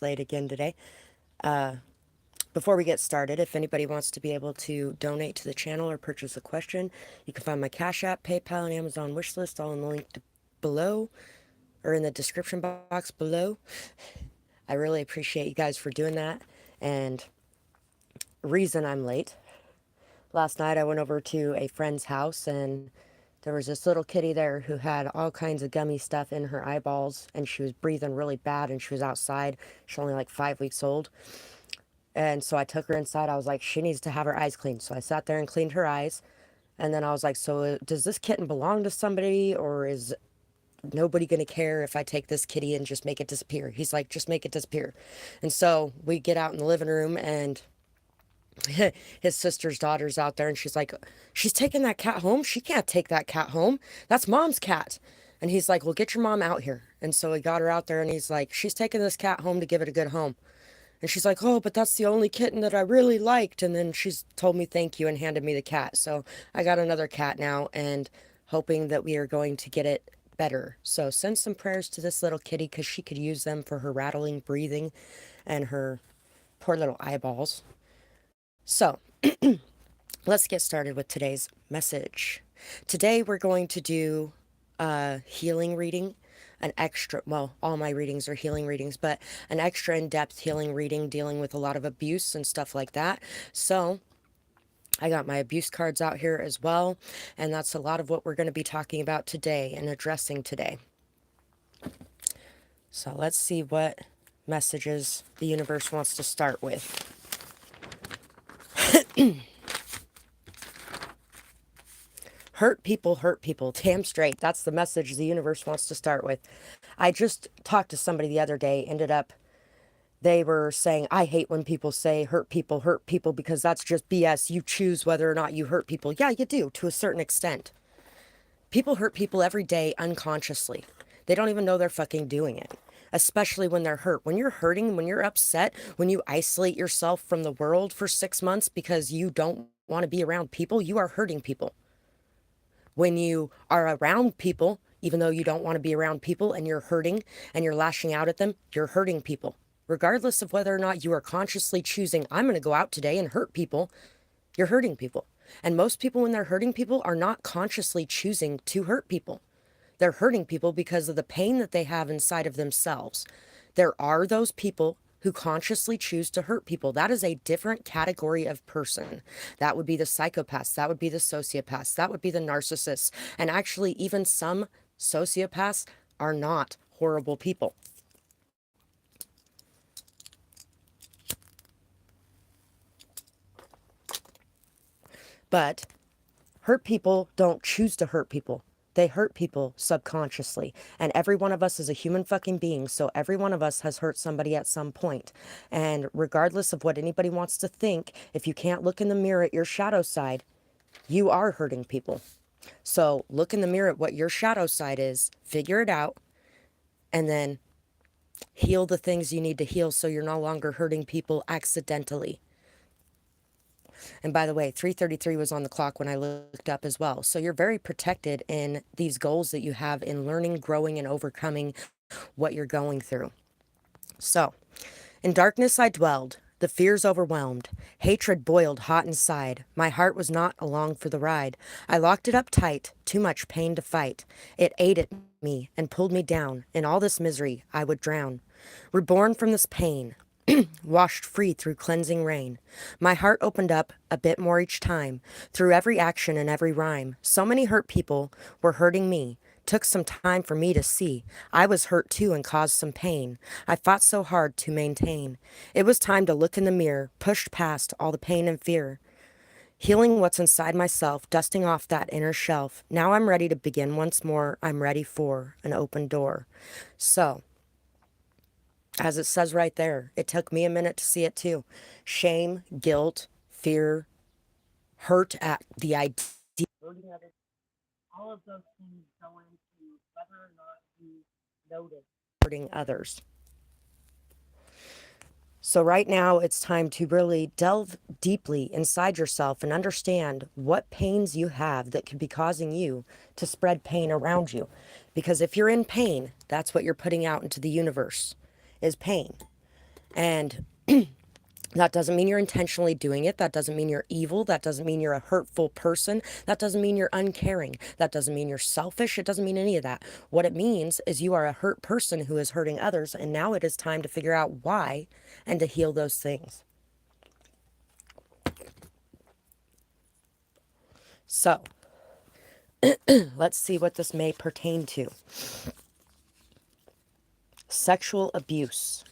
late again today. Uh, Before we get started, if anybody wants to be able to donate to the channel or purchase a question, you can find my Cash App, PayPal, and Amazon wish list all in the below or in the description box below. I really appreciate you guys for doing that. And reason I'm late. Last night I went over to a friend's house and there was this little kitty there who had all kinds of gummy stuff in her eyeballs and she was breathing really bad and she was outside. She's only like 5 weeks old. And so I took her inside. I was like, she needs to have her eyes cleaned. So I sat there and cleaned her eyes. And then I was like, so does this kitten belong to somebody or is nobody going to care if I take this kitty and just make it disappear? He's like, just make it disappear. And so we get out in the living room and his sister's daughter's out there and she's like, she's taking that cat home. She can't take that cat home. That's mom's cat. And he's like, well, get your mom out here. And so he got her out there and he's like, she's taking this cat home to give it a good home. And she's like, oh, but that's the only kitten that I really liked. And then she's told me thank you and handed me the cat. So I got another cat now and hoping that we are going to get it better. So send some prayers to this little kitty because she could use them for her rattling, breathing, and her poor little eyeballs. So let's get started with today's message. Today we're going to do a healing reading, an extra, well, all my readings are healing readings, but an extra in-depth healing reading dealing with a lot of abuse and stuff like that. So I got my abuse cards out here as well, and that's a lot of what we're going to be talking about today and addressing today. So let's see what messages the universe wants to start with. Hurt people, damn straight. That's the message the universe wants to start with. I just talked to somebody the other day, they were saying, I hate when people say hurt people, because that's just BS. You choose whether or not you hurt people. Yeah, you do, to a certain extent. People hurt people every day unconsciously. They don't even know they're fucking doing it, especially when they're hurt. When you're hurting, when you're upset, when you isolate yourself from the world for 6 months because you don't want to be around people, you are hurting people. When you are around people, even though you don't want to be around people and you're hurting and you're lashing out at them, you're hurting people. Regardless of whether or not you are consciously choosing, I'm going to go out today and hurt people, you're hurting people. And most people, when they're hurting people, are not consciously choosing to hurt people. They're hurting people because of the pain that they have inside of themselves. There are those people who consciously choose to hurt people. That is a different category of person. That would be the psychopaths. That would be the sociopaths. That would be the narcissists. And actually, even some sociopaths are not horrible people. But hurt people don't choose to hurt people. They hurt people subconsciously. And every one of us is a human fucking being. So every one of us has hurt somebody at some point. And regardless of what anybody wants to think, if you can't look in the mirror at your shadow side, you are hurting people. So look in the mirror at what your shadow side is, figure it out, and then heal the things you need to heal so you're no longer hurting people accidentally. And by the way, 3:33 was on the clock when I looked up as well. So you're very protected in these goals that you have in learning, growing, and overcoming what you're going through. So, in darkness I dwelled, the fears overwhelmed. Hatred boiled hot inside. My heart was not along for the ride. I locked it up tight, too much pain to fight. It ate at me and pulled me down. In all this misery, I would drown. Reborn from this pain, washed free through cleansing rain. My heart opened up a bit more each time, through every action and every rhyme. So many hurt people were hurting me. Took some time for me to see. I was hurt too and caused some pain. I fought so hard to maintain. It was time to look in the mirror, pushed past all the pain and fear. Healing what's inside myself, dusting off that inner shelf. Now I'm ready to begin once more. I'm ready for an open door. So, as it says right there, it took me a minute to see it too. Shame, guilt, fear, hurt at the idea. All of those things go into whether or not you notice hurting others. So right now it's time to really delve deeply inside yourself and understand what pains you have that could be causing you to spread pain around you. Because if you're in pain, that's what you're putting out into the universe, is pain. And that doesn't mean you're intentionally doing it. That doesn't mean you're evil. That doesn't mean you're a hurtful person. That doesn't mean you're uncaring. That doesn't mean you're selfish. It doesn't mean any of that. What it means is you are a hurt person who is hurting others, and now it is time to figure out why and to heal those things. So, let's see what this may pertain to. Sexual abuse.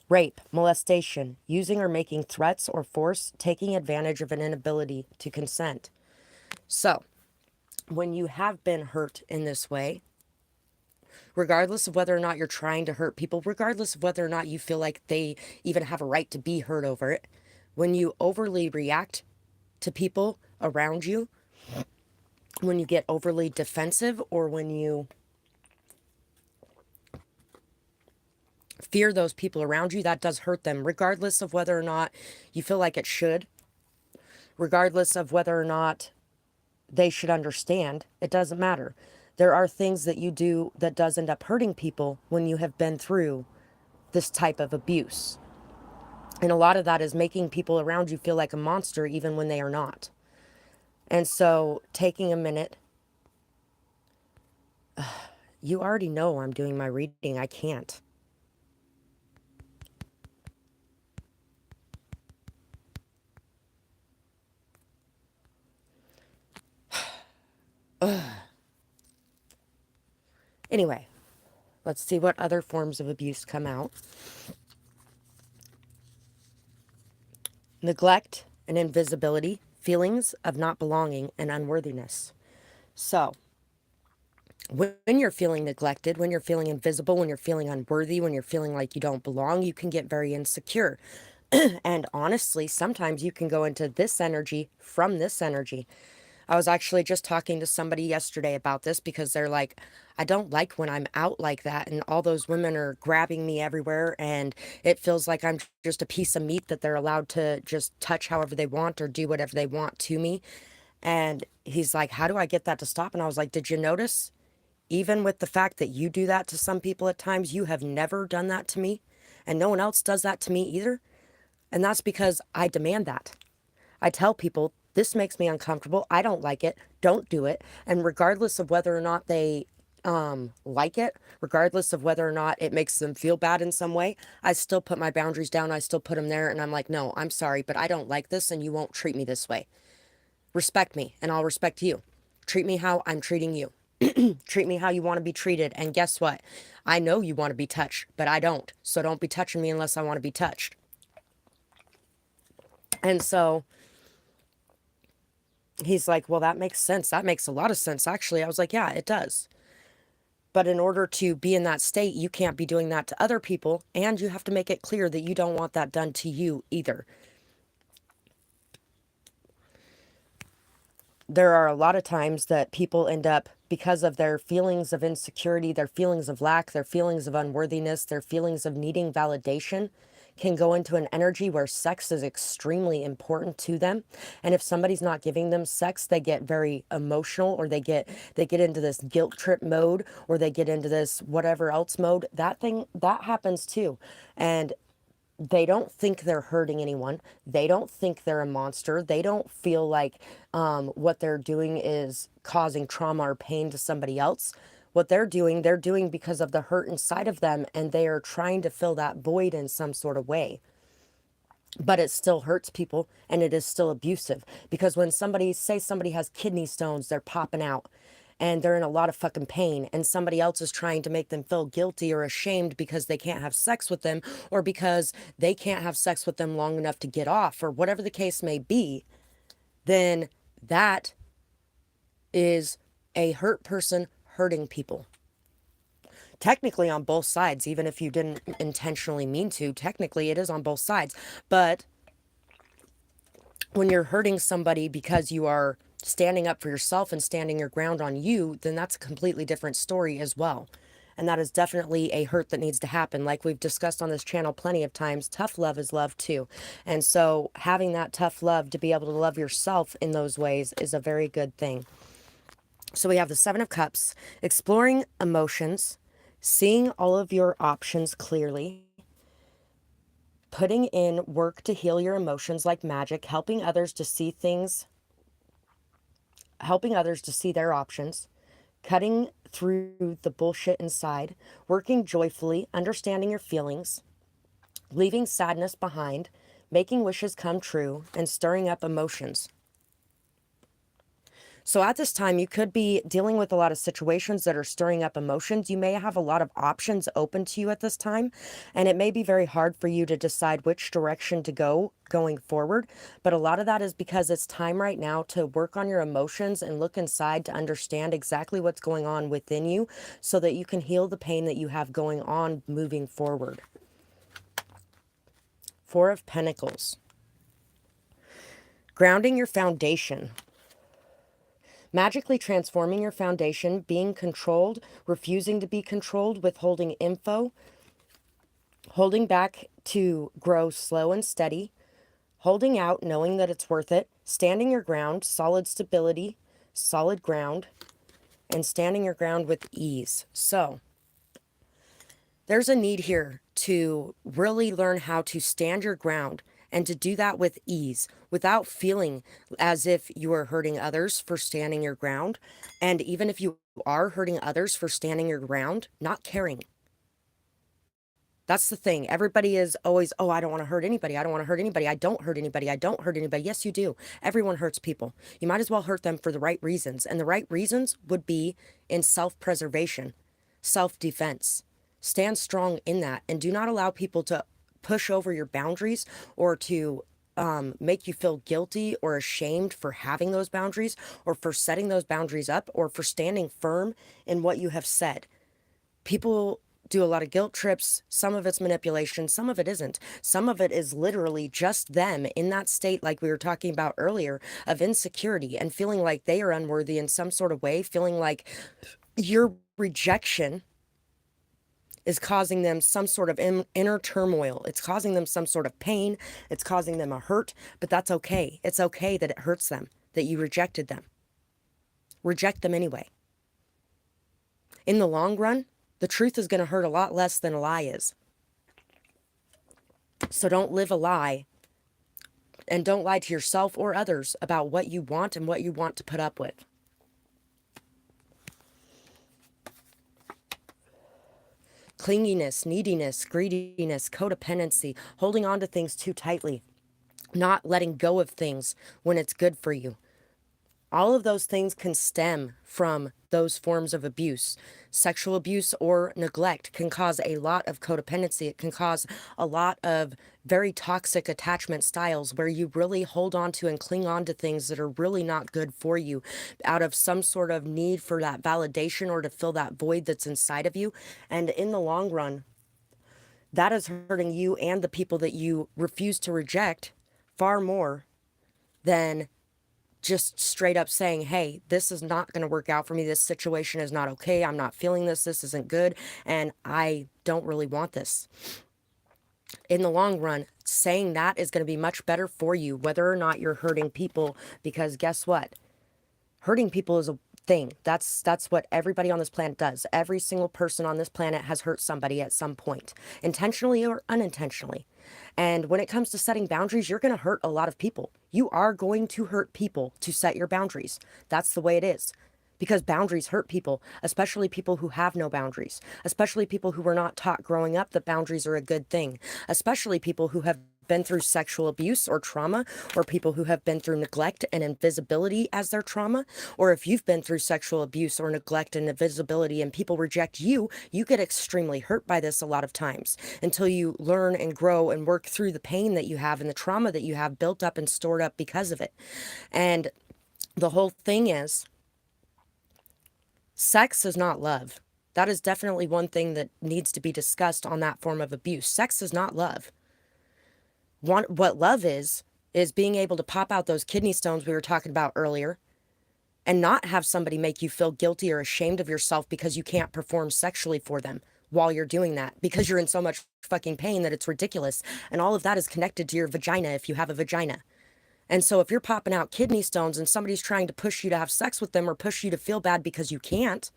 Rape, molestation, using or making threats or force, taking advantage of an inability to consent. So, when you have been hurt in this way, regardless of whether or not you're trying to hurt people, regardless of whether or not you feel like they even have a right to be hurt over it, when you overly react to people around you, when you get overly defensive, or when you fear those people around you, that does hurt them, regardless of whether or not you feel like it should, regardless of whether or not they should understand. It doesn't matter. There are things that you do that does end up hurting people when you have been through this type of abuse. And a lot of that is making people around you feel like a monster even when they are not. And so taking a minute, you already know I'm doing my reading. I can't. Anyway, let's see what other forms of abuse come out. Neglect and invisibility, feelings of not belonging and unworthiness. So, when you're feeling neglected, when you're feeling invisible, when you're feeling unworthy, when you're feeling like you don't belong, you can get very insecure. And honestly, sometimes you can go into this energy from this energy. I was actually just talking to somebody yesterday about this because they're like, I don't like when I'm out like that and all those women are grabbing me everywhere and it feels like I'm just a piece of meat that they're allowed to just touch however they want or do whatever they want to me. And he's like, how do I get that to stop? And I was like, did you notice? Even with the fact that you do that to some people at times, you have never done that to me. And no one else does that to me either. And that's because I demand that. I tell people, this makes me uncomfortable. I don't like it. Don't do it. And regardless of whether or not they like it, regardless of whether or not it makes them feel bad in some way, I still put my boundaries down. I still put them there. And I'm like, no, I'm sorry, but I don't like this and you won't treat me this way. Respect me and I'll respect you. Treat me how I'm treating you. Treat me how you want to be treated. And guess what? I know you want to be touched, but I don't. So don't be touching me unless I want to be touched. And so he's like, well, that makes sense. That makes a lot of sense, actually. I was like, yeah, it does. But in order to be in that state, you can't be doing that to other people. And you have to make it clear that you don't want that done to you either. There are a lot of times that people end up, because of their feelings of insecurity, their feelings of lack, their feelings of unworthiness, their feelings of needing validation, can go into an energy where sex is extremely important to them. And if somebody's not giving them sex, they get very emotional, or they get into this guilt trip mode, or they get into this whatever else mode. That happens too. And they don't think they're hurting anyone. They don't think they're a monster. They don't feel like what they're doing is causing trauma or pain to somebody else. What they're doing because of the hurt inside of them, and they are trying to fill that void in some sort of way. But it still hurts people, and it is still abusive, because when somebody has kidney stones, they're popping out and they're in a lot of fucking pain, and somebody else is trying to make them feel guilty or ashamed because they can't have sex with them, or because they can't have sex with them long enough to get off, or whatever the case may be, then that is a hurt person hurting people. Technically on both sides, even if you didn't intentionally mean to, technically it is on both sides. But when you're hurting somebody because you are standing up for yourself and standing your ground on you, then that's a completely different story as well. And that is definitely a hurt that needs to happen. Like we've discussed on this channel plenty of times, tough love is love too. And so having that tough love to be able to love yourself in those ways is a very good thing. So we have the Seven of Cups, exploring emotions, seeing all of your options clearly, putting in work to heal your emotions like magic, helping others to see things, helping others to see their options, cutting through the bullshit inside, working joyfully, understanding your feelings, leaving sadness behind, making wishes come true, and stirring up emotions. So at this time, you could be dealing with a lot of situations that are stirring up emotions. You may have a lot of options open to you at this time, and it may be very hard for you to decide which direction to go going forward. But a lot of that is because it's time right now to work on your emotions and look inside to understand exactly what's going on within you so that you can heal the pain that you have going on moving forward. Four of Pentacles. Grounding your foundation. Magically transforming your foundation, being controlled, refusing to be controlled, withholding info, holding back to grow slow and steady, holding out, knowing that it's worth it, standing your ground, solid stability, solid ground, and standing your ground with ease. So there's a need here to really learn how to stand your ground and to do that with ease without feeling as if you are hurting others for standing your ground. And even if you are hurting others for standing your ground, not caring. That's the thing. Everybody is always, oh, I don't want to hurt anybody. I don't want to hurt anybody. I don't hurt anybody. I don't hurt anybody. Yes, you do. Everyone hurts people. You might as well hurt them for the right reasons. And the right reasons would be in self-preservation, self-defense. Stand strong in that and do not allow people to push over your boundaries or to make you feel guilty or ashamed for having those boundaries or for setting those boundaries up or for standing firm in what you have said. People do a lot of guilt trips. Some of it's manipulation. Some of it isn't. Some of it is literally just them in that state, like we were talking about earlier, of insecurity and feeling like they are unworthy in some sort of way, feeling like your rejection is causing them some sort of inner turmoil. It's causing them some sort of pain. It's causing them a hurt, but that's okay. It's okay that it hurts them, that you rejected them. Reject them anyway. In the long run, the truth is going to hurt a lot less than a lie is. So don't live a lie and don't lie to yourself or others about what you want and what you want to put up with. Clinginess, neediness, greediness, codependency, holding on to things too tightly, not letting go of things when it's good for you. All of those things can stem from those forms of abuse. Sexual abuse or neglect can cause a lot of codependency. It can cause a lot of very toxic attachment styles where you really hold on to and cling on to things that are really not good for you out of some sort of need for that validation or to fill that void that's inside of you. And in the long run, that is hurting you and the people that you refuse to reject far more than just straight up saying, hey, this is not going to work out for me. This situation is not okay. I'm not feeling this. This isn't good. And I don't really want this. In the long run, saying that is going to be much better for you, whether or not you're hurting people, because guess what? Hurting people is a thing. That's what everybody on this planet does. Every single person on this planet has hurt somebody at some point, intentionally or unintentionally. And when it comes to setting boundaries, you're going to hurt a lot of people. You are going to hurt people to set your boundaries. That's the way it is. Because boundaries hurt people, especially people who have no boundaries, especially people who were not taught growing up that boundaries are a good thing, especially people who have been through sexual abuse or trauma, or people who have been through neglect and invisibility as their trauma, or if you've been through sexual abuse or neglect and invisibility and people reject you, you get extremely hurt by this a lot of times until you learn and grow and work through the pain that you have and the trauma that you have built up and stored up because of it. And the whole thing is, sex is not love. That is definitely one thing that needs to be discussed on that form of abuse. Sex is not love. What love is being able to pop out those kidney stones we were talking about earlier and not have somebody make you feel guilty or ashamed of yourself because you can't perform sexually for them while you're doing that, because you're in so much fucking pain that it's ridiculous. And all of that is connected to your vagina if you have a vagina. And so if you're popping out kidney stones and somebody's trying to push you to have sex with them or push you to feel bad because you can't,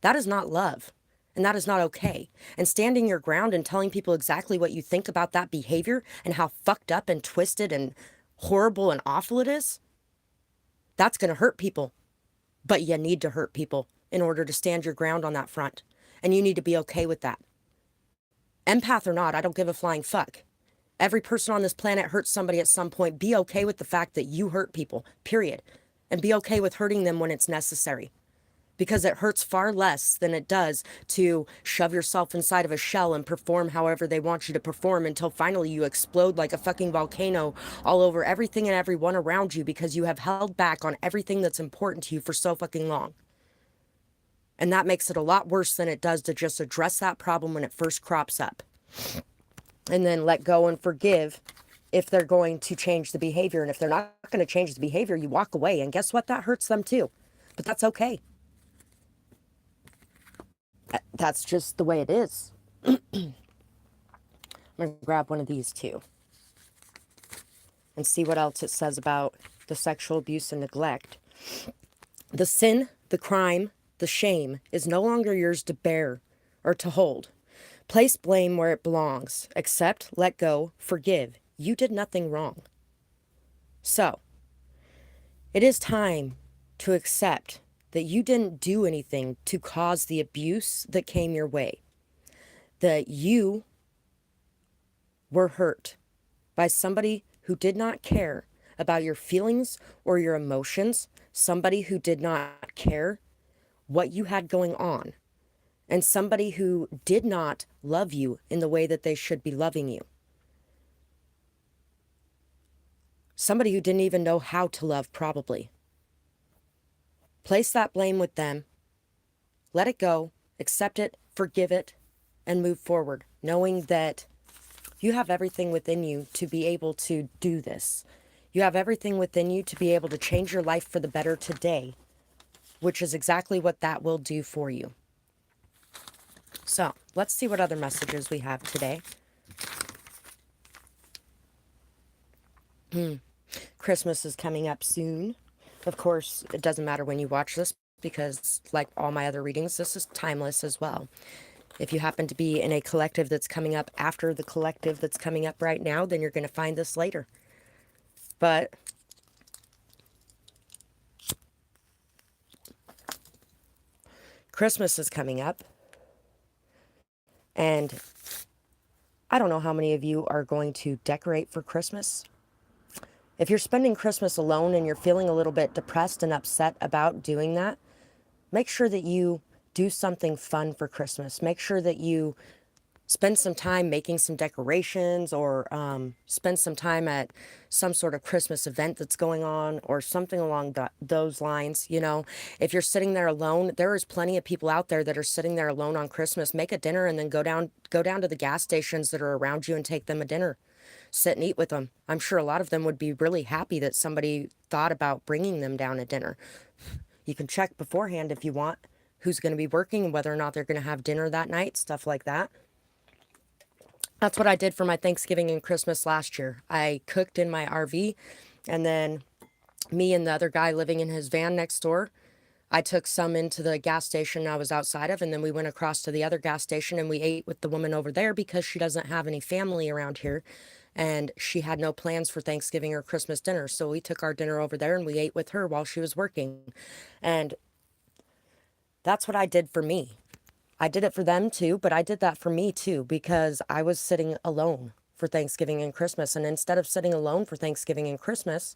that is not love. And that is not okay. And standing your ground and telling people exactly what you think about that behavior and how fucked up and twisted and horrible and awful it is, that's going to hurt people. But you need to hurt people in order to stand your ground on that front. And you need to be okay with that. Empath or not, I don't give a flying fuck. Every person on this planet hurts somebody at some point. Be okay with the fact that you hurt people, period. And be okay with hurting them when it's necessary. Because it hurts far less than it does to shove yourself inside of a shell and perform however they want you to perform until finally you explode like a fucking volcano all over everything and everyone around you because you have held back on everything that's important to you for so fucking long. And that makes it a lot worse than it does to just address that problem when it first crops up. And then let go and forgive if they're going to change the behavior. And if they're not going to change the behavior, you walk away. And guess what? That hurts them too. But that's okay. That's just the way it is. I'm going to grab one of these too. And see what else it says about the sexual abuse and neglect. The sin, the crime, the shame is no longer yours to bear or to hold. Place blame where it belongs. Accept, let go, forgive. You did nothing wrong. So, it is time to accept that you didn't do anything to cause the abuse that came your way. That you were hurt by somebody who did not care about your feelings or your emotions, somebody who did not care what you had going on, and somebody who did not love you in the way that they should be loving you. Somebody who didn't even know how to love, probably. Place that blame with them. Let it go, accept it, forgive it, and move forward, knowing that you have everything within you to be able to do this. You have everything within you to be able to change your life for the better today, which is exactly what that will do for you. So, let's see what other messages we have today. Christmas is coming up soon. Of course, it doesn't matter when you watch this because, like all my other readings, this is timeless as well. If you happen to be in a collective that's coming up after the collective that's coming up right now, then you're going to find this later. But Christmas is coming up. And I don't know how many of you are going to decorate for Christmas. If you're spending Christmas alone and you're feeling a little bit depressed and upset about doing that, make sure that you do something fun for Christmas. Make sure that you spend some time making some decorations or spend some time at some sort of Christmas event that's going on or something along those lines. You know, if you're sitting there alone, there is plenty of people out there that are sitting there alone on Christmas. Make a dinner and then go down to the gas stations that are around you and take them a dinner. Sit and eat with them. I'm sure a lot of them would be really happy that somebody thought about bringing them down a dinner. You can check beforehand if you want who's going to be working and whether or not they're going to have dinner that night, stuff like that. That's what I did for my Thanksgiving and Christmas last year. I cooked in my RV, and then me and the other guy living in his van next door, I took some into the gas station I was outside of, and then we went across to the other gas station and we ate with the woman over there because she doesn't have any family around here, and she had no plans for Thanksgiving or Christmas dinner. So we took our dinner over there and we ate with her while she was working. And that's what I did for me. I did it for them too, but I did that for me too because I was sitting alone for Thanksgiving and Christmas. And instead of sitting alone for Thanksgiving and Christmas,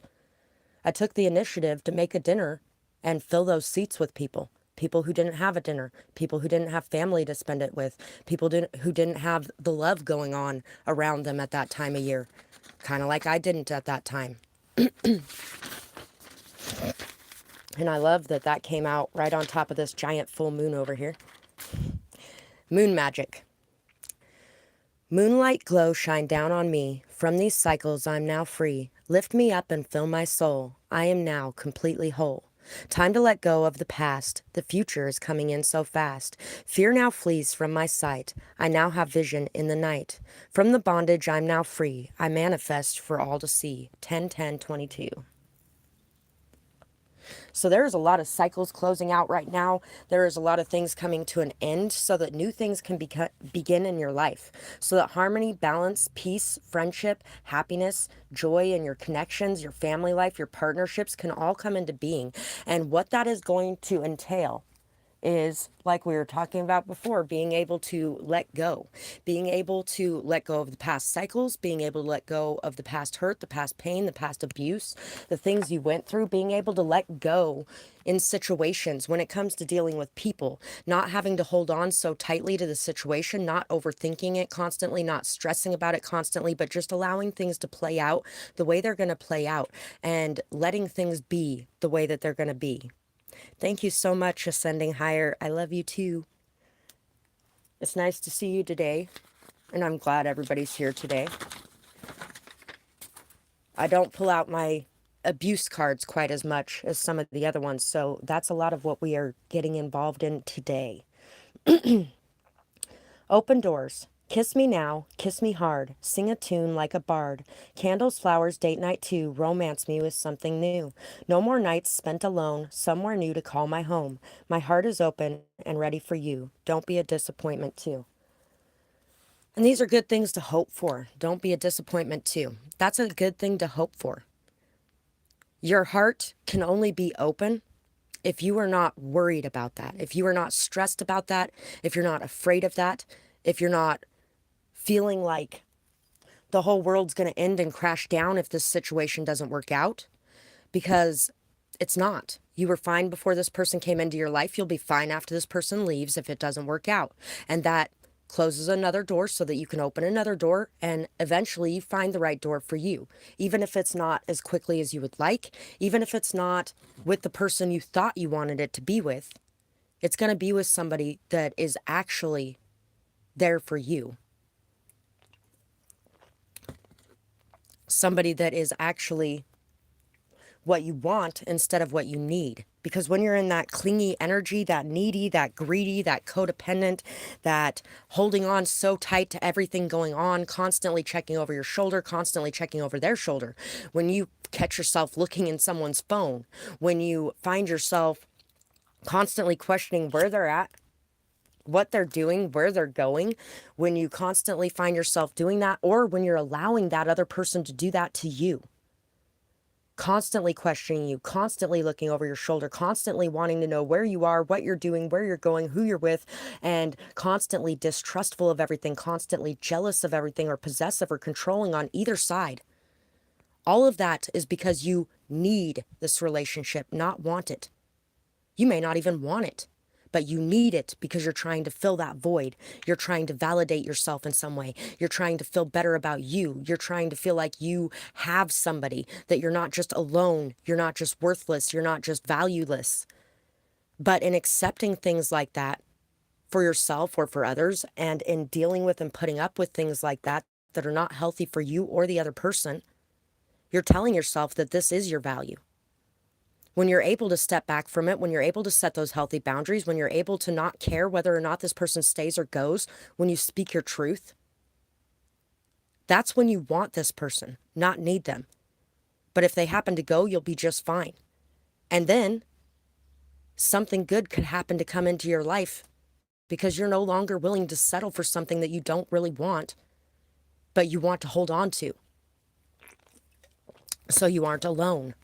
I took the initiative to make a dinner and fill those seats with people. People who didn't have a dinner, people who didn't have family to spend it with, people who didn't have the love going on around them at that time of year. Kind of like I didn't at that time. And I love that that came out right on top of this giant full moon over here. Moon magic. Moonlight glow shine down on me. From these cycles I'm now free. Lift me up and fill my soul. I am now completely whole. Time to let go of the past. The future is coming in so fast. Fear now flees from my sight. I now have vision in the night. From the bondage I'm now free. I manifest for all to see. 10-10-22. So there's a lot of cycles closing out right now. There is a lot of things coming to an end so that new things can begin in your life. So that harmony, balance, peace, friendship, happiness, joy in your connections, your family life, your partnerships can all come into being. And what that is going to entail is, like we were talking about before, being able to let go, being able to let go of the past cycles, being able to let go of the past hurt, the past pain, the past abuse, the things you went through, being able to let go in situations when it comes to dealing with people, not having to hold on so tightly to the situation, not overthinking it constantly, not stressing about it constantly, but just allowing things to play out the way they're going to play out and letting things be the way that they're going to be. Thank you so much, Ascending Higher. I love you too. It's nice to see you today, and I'm glad everybody's here today. I don't pull out my abuse cards quite as much as some of the other ones, so that's a lot of what we are getting involved in today. Open doors. Kiss me now, kiss me hard, sing a tune like a bard. Candles, flowers, date night too, romance me with something new. No more nights spent alone, somewhere new to call my home. My heart is open and ready for you. Don't be a disappointment too. And these are good things to hope for. Don't be a disappointment too. That's a good thing to hope for. Your heart can only be open if you are not worried about that, if you are not stressed about that, if you're not afraid of that, if you're not feeling like the whole world's going to end and crash down if this situation doesn't work out, because it's not. You were fine before this person came into your life. You'll be fine after this person leaves if it doesn't work out. And that closes another door so that you can open another door, and eventually you find the right door for you. Even if it's not as quickly as you would like, even if it's not with the person you thought you wanted it to be with, it's going to be with somebody that is actually there for you. Somebody that is actually what you want instead of what you need. Because when you're in that clingy energy, that needy, that greedy, that codependent, that holding on so tight to everything going on, constantly checking over your shoulder, constantly checking over their shoulder, when you catch yourself looking in someone's phone, when you find yourself constantly questioning where they're at, what they're doing, where they're going, when you constantly find yourself doing that, or when you're allowing that other person to do that to you, constantly questioning you, constantly looking over your shoulder, constantly wanting to know where you are, what you're doing, where you're going, who you're with, and constantly distrustful of everything, constantly jealous of everything, or possessive or controlling on either side. All of that is because you need this relationship, not want it. You may not even want it, but you need it because you're trying to fill that void. You're trying to validate yourself in some way. You're trying to feel better about you. You're trying to feel like you have somebody, that you're not just alone. You're not just worthless. You're not just valueless. But in accepting things like that for yourself or for others, and in dealing with and putting up with things like that that are not healthy for you or the other person, you're telling yourself that this is your value. When you're able to step back from it, when you're able to set those healthy boundaries, when you're able to not care whether or not this person stays or goes, when you speak your truth, that's when you want this person, not need them. But if they happen to go, you'll be just fine. And then something good could happen to come into your life because you're no longer willing to settle for something that you don't really want, but you want to hold on to. So you aren't alone.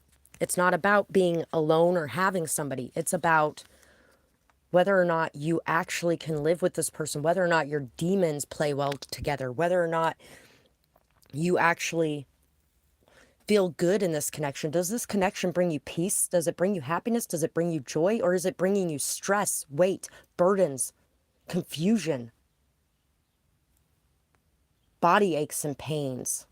It's not about being alone or having somebody. It's about whether or not you actually can live with this person, whether or not your demons play well together, whether or not you actually feel good in this connection. Does this connection bring you peace? Does it bring you happiness? Does it bring you joy? Or is it bringing you stress, weight, burdens, confusion, body aches and pains?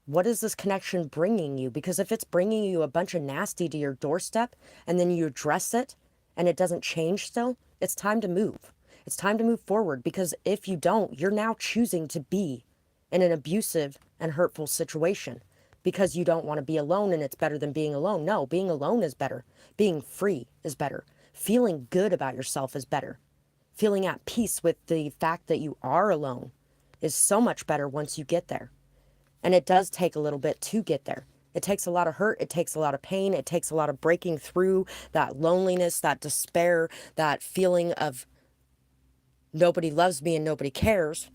What is this connection bringing you? Because if it's bringing you a bunch of nasty to your doorstep and then you address it and it doesn't change still, it's time to move. It's time to move forward, because if you don't, you're now choosing to be in an abusive and hurtful situation because you don't want to be alone and it's better than being alone. No, being alone is better. Being free is better. Feeling good about yourself is better. Feeling at peace with the fact that you are alone is so much better once you get there. And it does take a little bit to get there. It takes a lot of hurt. It takes a lot of pain. It takes a lot of breaking through that loneliness, that despair, that feeling of nobody loves me and nobody cares,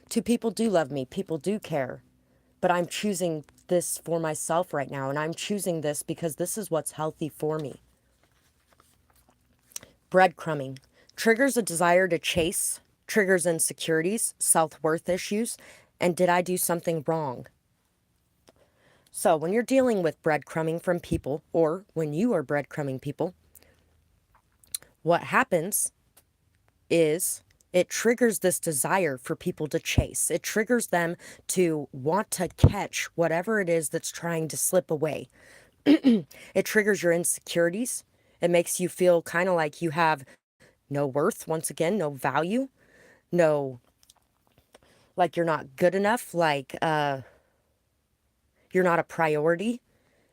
to people do love me, people do care. But I'm choosing this for myself right now, and I'm choosing this because this is what's healthy for me. Breadcrumbing triggers a desire to chase, triggers insecurities, self-worth issues, and did I do something wrong? So when you're dealing with breadcrumbing from people, or when you are breadcrumbing people, what happens is it triggers this desire for people to chase. It triggers them to want to catch whatever it is that's trying to slip away. It triggers your insecurities. It makes you feel kind of like you have no worth, once again, no value, no, like you're not good enough, like you're not a priority.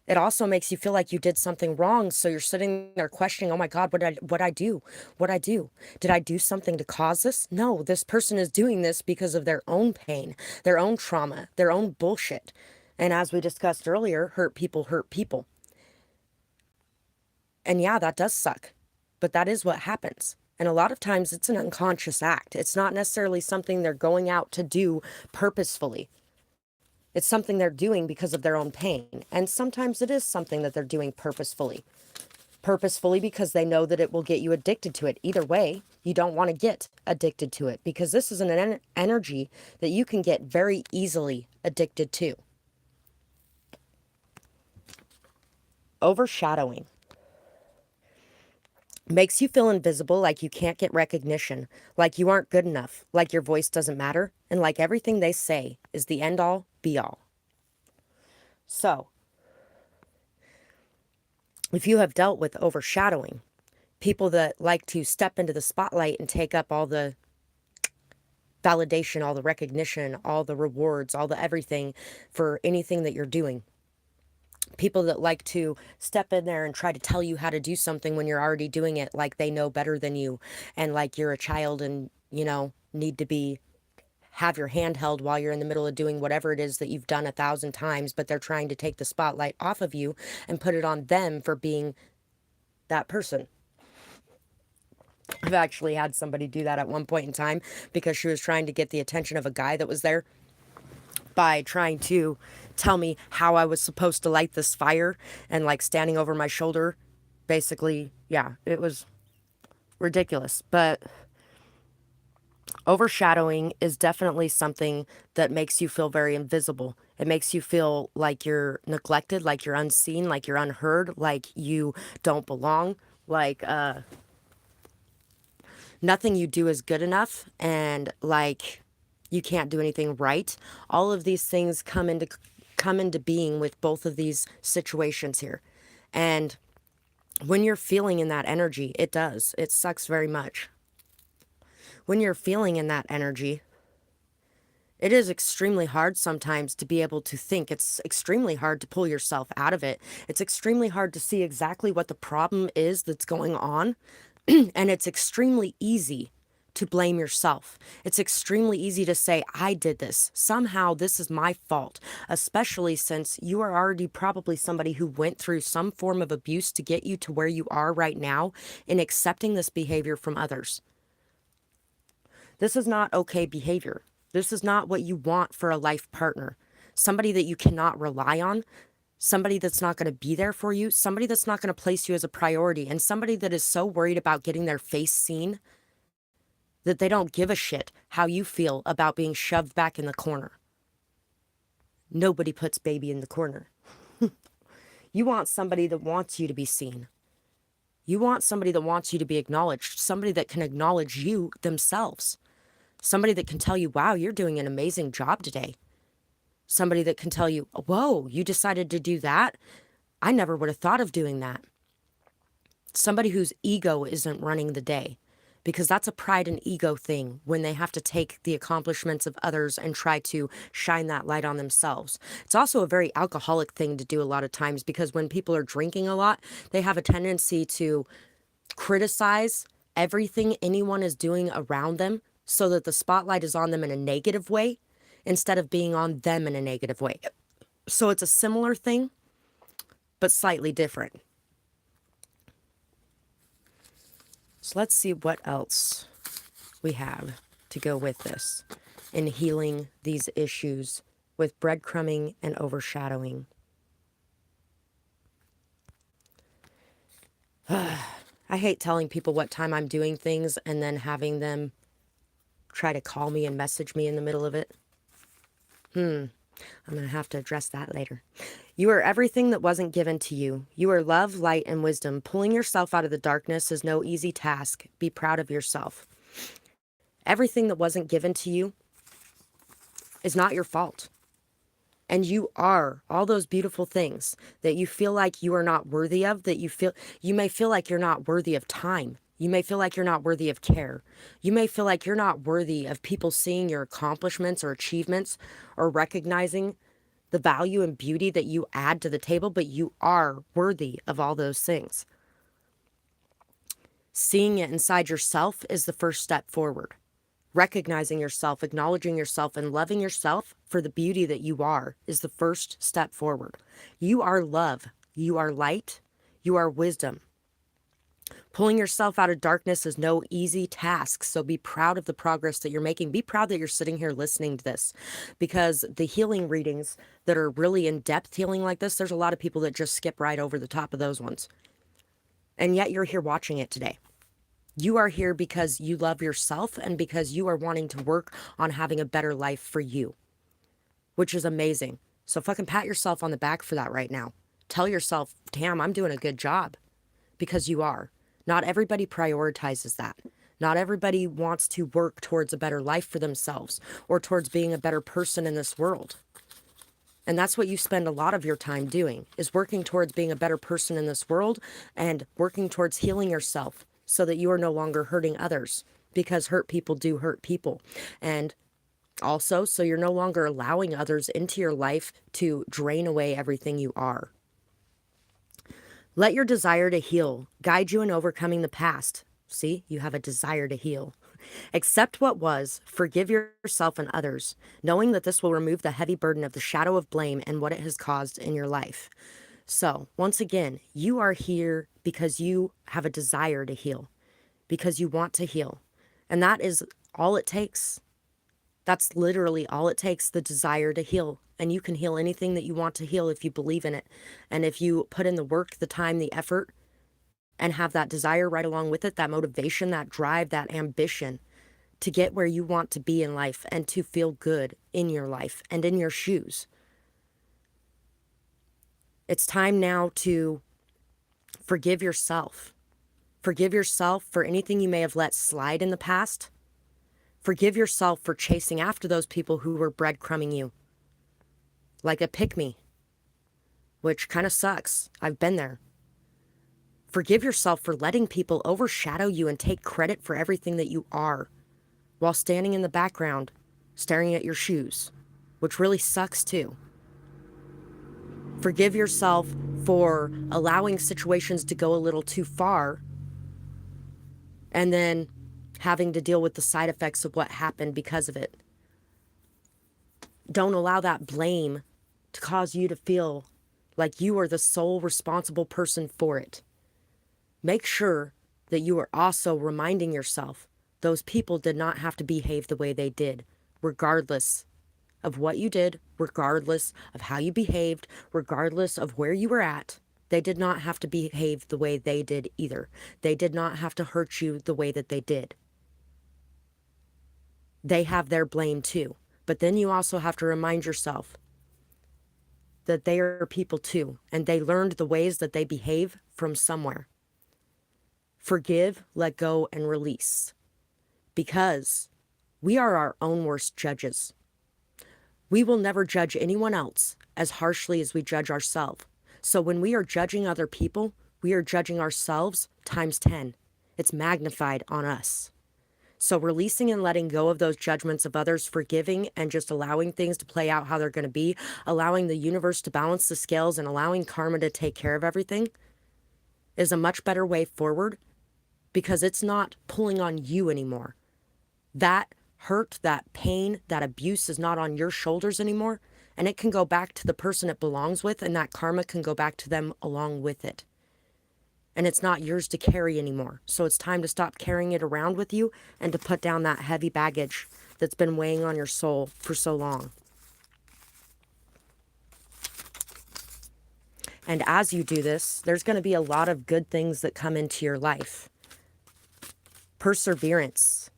It also makes you feel like you did something wrong. So you're sitting there questioning, oh my God, what I do? What I do? Did I do something to cause this? No, this person is doing this because of their own pain, their own trauma, their own bullshit. And as we discussed earlier, hurt people hurt people. And yeah, that does suck, but that is what happens. And a lot of times it's an unconscious act. It's not necessarily something they're going out to do purposefully. It's something they're doing because of their own pain. And sometimes it is something that they're doing purposefully. Purposefully because they know that it will get you addicted to it. Either way, you don't want to get addicted to it because this is an energy that you can get very easily addicted to. Overshadowing makes you feel invisible, like you can't get recognition, like you aren't good enough, like your voice doesn't matter, and like everything they say is the end all be all. So, if you have dealt with overshadowing, people that like to step into the spotlight and take up all the validation, all the recognition, all the rewards, all the everything for anything that you're doing. People that like to step in there and try to tell you how to do something when you're already doing it, like they know better than you, and like you're a child and, you know, need to be have your hand held while you're in the middle of doing whatever it is that you've done 1,000 times, but they're trying to take the spotlight off of you and put it on them for being that person. I've actually had somebody do that at one point in time because she was trying to get the attention of a guy that was there by trying to tell me how I was supposed to light this fire and like standing over my shoulder. Basically, yeah, it was ridiculous. But overshadowing is definitely something that makes you feel very invisible. It makes you feel like you're neglected, like you're unseen, like you're unheard, like you don't belong, like nothing you do is good enough, and like you can't do anything right. All of these things come into being with both of these situations here. And when you're feeling in that energy, it does. It sucks very much. When you're feeling in that energy, it is extremely hard sometimes to be able to think. It's extremely hard to pull yourself out of it. It's extremely hard to see exactly what the problem is that's going on. And it's extremely easy to blame yourself. It's extremely easy to say, I did this. Somehow this is my fault, especially since you are already probably somebody who went through some form of abuse to get you to where you are right now in accepting this behavior from others. This is not okay behavior. This is not what you want for a life partner. Somebody that you cannot rely on, somebody that's not going to be there for you, somebody that's not going to place you as a priority, and somebody that is so worried about getting their face seen that they don't give a shit how you feel about being shoved back in the corner. Nobody puts baby in the corner. You want somebody that wants you to be seen. You want somebody that wants you to be acknowledged, somebody that can acknowledge you themselves. Somebody that can tell you, wow, you're doing an amazing job today. Somebody that can tell you, whoa, you decided to do that? I never would have thought of doing that. Somebody whose ego isn't running the day, because that's a pride and ego thing when they have to take the accomplishments of others and try to shine that light on themselves. It's also a very alcoholic thing to do a lot of times, because when people are drinking a lot, they have a tendency to criticize everything anyone is doing around them so that the spotlight is on them in a negative way instead of being on them in a negative way. So it's a similar thing, but slightly different. So let's see what else we have to go with this in healing these issues with breadcrumbing and overshadowing. I hate telling people what time I'm doing things and then having them try to call me and message me in the middle of it. I'm going to have to address that later. You are everything that wasn't given to you. You are love, light, and wisdom. Pulling yourself out of the darkness is no easy task. Be proud of yourself. Everything that wasn't given to you is not your fault. And you are all those beautiful things that you feel like you are not worthy of, that you may feel like you're not worthy of time. You may feel like you're not worthy of care. You may feel like you're not worthy of people seeing your accomplishments or achievements or recognizing the value and beauty that you add to the table, but you are worthy of all those things. Seeing it inside yourself is the first step forward. Recognizing yourself, acknowledging yourself, and loving yourself for the beauty that you are is the first step forward. You are love. You are light. You are wisdom. Pulling yourself out of darkness is no easy task, so be proud of the progress that you're making. Be proud that you're sitting here listening to this, because the healing readings that are really in-depth healing like this, there's a lot of people that just skip right over the top of those ones. And yet you're here watching it today. You are here because you love yourself and because you are wanting to work on having a better life for you, which is amazing. So fucking pat yourself on the back for that right now. Tell yourself, damn, I'm doing a good job, because you are. Not everybody prioritizes that. Not everybody wants to work towards a better life for themselves or towards being a better person in this world. And that's what you spend a lot of your time doing, is working towards being a better person in this world and working towards healing yourself so that you are no longer hurting others, because hurt people do hurt people. And also, so you're no longer allowing others into your life to drain away everything you are. Let your desire to heal guide you in overcoming the past. See, you have a desire to heal. Accept what was, forgive yourself and others, knowing that this will remove the heavy burden of the shadow of blame and what it has caused in your life. So, once again, you are here because you have a desire to heal, because you want to heal. And that is all it takes. That's literally all it takes, the desire to heal. And you can heal anything that you want to heal if you believe in it. And if you put in the work, the time, the effort, and have that desire right along with it, that motivation, that drive, that ambition to get where you want to be in life and to feel good in your life and in your shoes. It's time now to forgive yourself. Forgive yourself for anything you may have let slide in the past. Forgive yourself for chasing after those people who were breadcrumbing you, like a pick-me, which kind of sucks. I've been there. Forgive yourself for letting people overshadow you and take credit for everything that you are, while standing in the background, staring at your shoes, which really sucks too. Forgive yourself for allowing situations to go a little too far and then having to deal with the side effects of what happened because of it. Don't allow that blame to cause you to feel like you are the sole responsible person for it. Make sure that you are also reminding yourself those people did not have to behave the way they did, regardless of what you did, regardless of how you behaved, regardless of where you were at. They did not have to behave the way they did either. They did not have to hurt you the way that they did. They have their blame too. But then you also have to remind yourself that they are people too, and they learned the ways that they behave from somewhere. Forgive, let go, and release. Because we are our own worst judges. We will never judge anyone else as harshly as we judge ourselves. So when we are judging other people, we are judging ourselves times 10. It's magnified on us. So releasing and letting go of those judgments of others, forgiving and just allowing things to play out how they're going to be, allowing the universe to balance the scales and allowing karma to take care of everything is a much better way forward, because it's not pulling on you anymore. That hurt, that pain, that abuse is not on your shoulders anymore, and it can go back to the person it belongs with, and that karma can go back to them along with it. And it's not yours to carry anymore. So it's time to stop carrying it around with you and to put down that heavy baggage that's been weighing on your soul for so long. And as you do this, there's going to be a lot of good things that come into your life. Perseverance.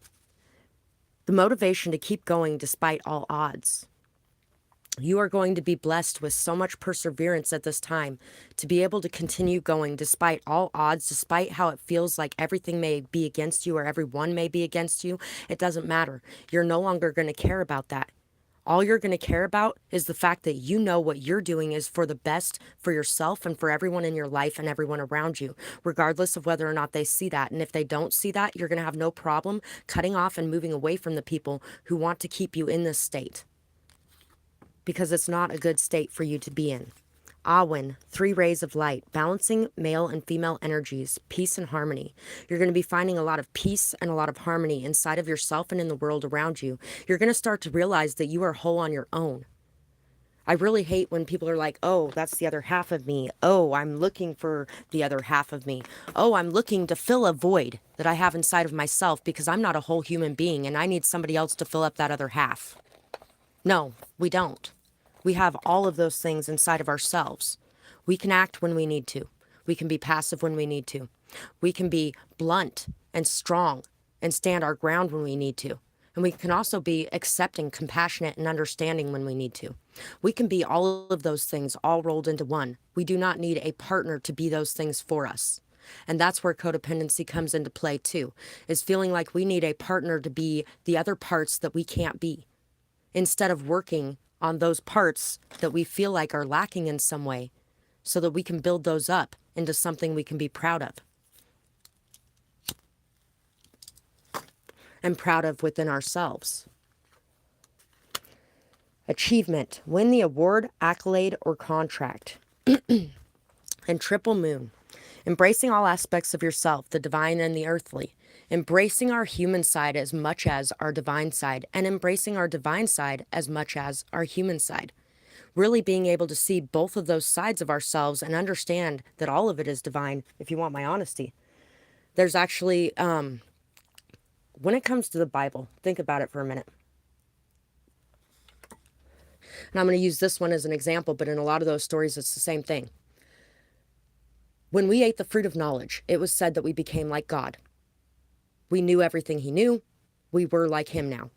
The motivation to keep going despite all odds. You are going to be blessed with so much perseverance at this time to be able to continue going despite all odds, despite how it feels like everything may be against you or everyone may be against you. It doesn't matter. You're no longer going to care about that. All you're going to care about is the fact that you know what you're doing is for the best for yourself and for everyone in your life and everyone around you, regardless of whether or not they see that. And if they don't see that, you're going to have no problem cutting off and moving away from the people who want to keep you in this state, because it's not a good state for you to be in. Awin, 3 rays of light, balancing male and female energies, peace and harmony. You're going to be finding a lot of peace and a lot of harmony inside of yourself and in the world around you. You're going to start to realize that you are whole on your own. I really hate when people are like, oh, that's the other half of me. Oh, I'm looking for the other half of me. Oh, I'm looking to fill a void that I have inside of myself because I'm not a whole human being and I need somebody else to fill up that other half. No, we don't. We have all of those things inside of ourselves. We can act when we need to. We can be passive when we need to. We can be blunt and strong and stand our ground when we need to. And we can also be accepting, compassionate, and understanding when we need to. We can be all of those things all rolled into one. We do not need a partner to be those things for us. And that's where codependency comes into play too, is feeling like we need a partner to be the other parts that we can't be, instead of working on those parts that we feel like are lacking in some way so that we can build those up into something we can be proud of. And proud of within ourselves. Achievement. Win the award, accolade, or contract. And triple moon. Embracing all aspects of yourself, the divine and the earthly. Embracing our human side as much as our divine side, and embracing our divine side as much as our human side. Really being able to see both of those sides of ourselves and understand that all of it is divine, if you want my honesty. There's actually, when it comes to the Bible, think about it for a minute. And I'm going to use this one as an example, but in a lot of those stories, it's the same thing. When we ate the fruit of knowledge, it was said that we became like God. We knew everything he knew. We were like him now.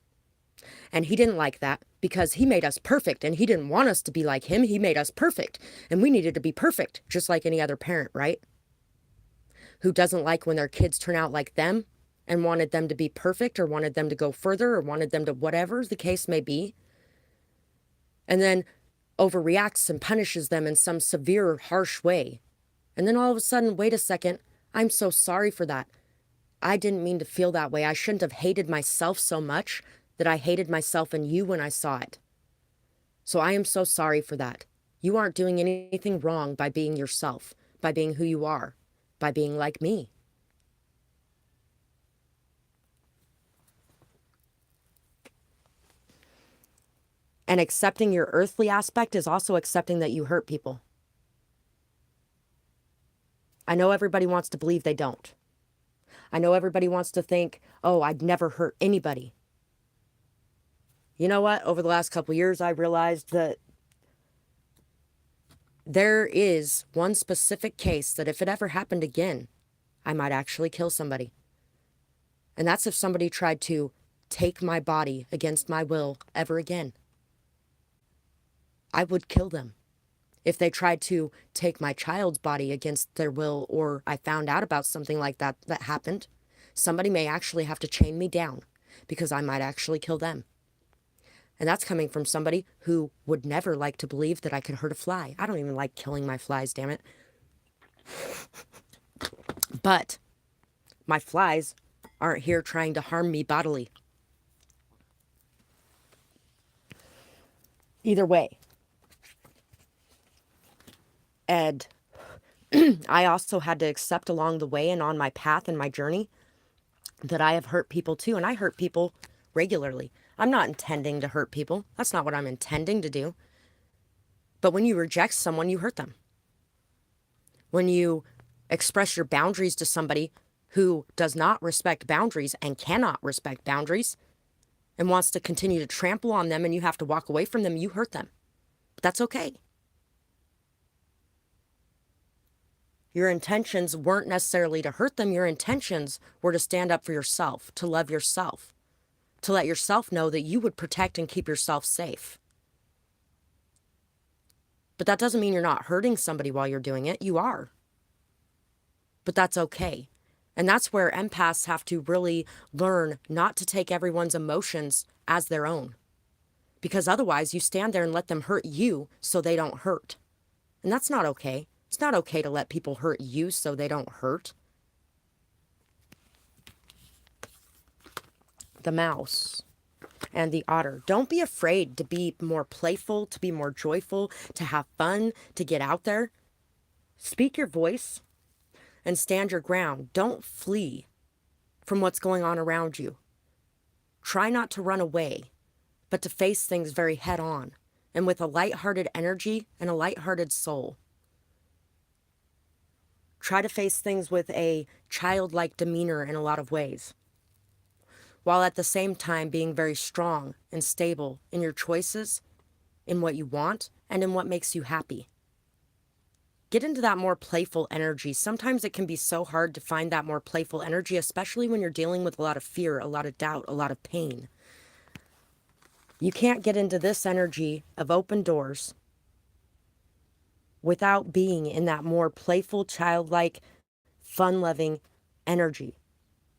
And he didn't like that because he made us perfect and he didn't want us to be like him. He made us perfect and we needed to be perfect, just like any other parent, right? Who doesn't like when their kids turn out like them and wanted them to be perfect or wanted them to go further or wanted them to whatever the case may be. And then overreacts and punishes them in some severe, harsh way. And then all of a sudden, wait a second, I'm so sorry for that. I didn't mean to feel that way. I shouldn't have hated myself so much that I hated myself in you when I saw it. So I am so sorry for that. You aren't doing anything wrong by being yourself, by being who you are, by being like me. And accepting your earthly aspect is also accepting that you hurt people. I know everybody wants to believe they don't. I know everybody wants to think, oh, I'd never hurt anybody. You know what? Over the last couple of years, I realized that there is one specific case that if it ever happened again, I might actually kill somebody. And that's if somebody tried to take my body against my will ever again. I would kill them. If they tried to take my child's body against their will, or I found out about something like that that happened, somebody may actually have to chain me down because I might actually kill them. And that's coming from somebody who would never like to believe that I could hurt a fly. I don't even like killing my flies, damn it. But my flies aren't here trying to harm me bodily. Either way. And I also had to accept along the way and on my path and my journey that I have hurt people too. And I hurt people regularly. I'm not intending to hurt people. That's not what I'm intending to do. But when you reject someone, you hurt them. When you express your boundaries to somebody who does not respect boundaries and cannot respect boundaries and wants to continue to trample on them and you have to walk away from them, you hurt them. But that's okay. Your intentions weren't necessarily to hurt them. Your intentions were to stand up for yourself, to love yourself, to let yourself know that you would protect and keep yourself safe. But that doesn't mean you're not hurting somebody while you're doing it. You are. But that's okay. And that's where empaths have to really learn not to take everyone's emotions as their own. Because otherwise you stand there and let them hurt you so they don't hurt. And that's not okay. It's not okay to let people hurt you so they don't hurt. The mouse and the otter. Don't be afraid to be more playful, to be more joyful, to have fun, to get out there. Speak your voice and stand your ground. Don't flee from what's going on around you. Try not to run away, but to face things very head on and with a lighthearted energy and a lighthearted soul. Try to face things with a childlike demeanor in a lot of ways, while at the same time being very strong and stable in your choices, in what you want, and in what makes you happy. Get into that more playful energy. Sometimes it can be so hard to find that more playful energy, especially when you're dealing with a lot of fear, a lot of doubt, a lot of pain. You can't get into this energy of open doors without being in that more playful, childlike, fun-loving energy.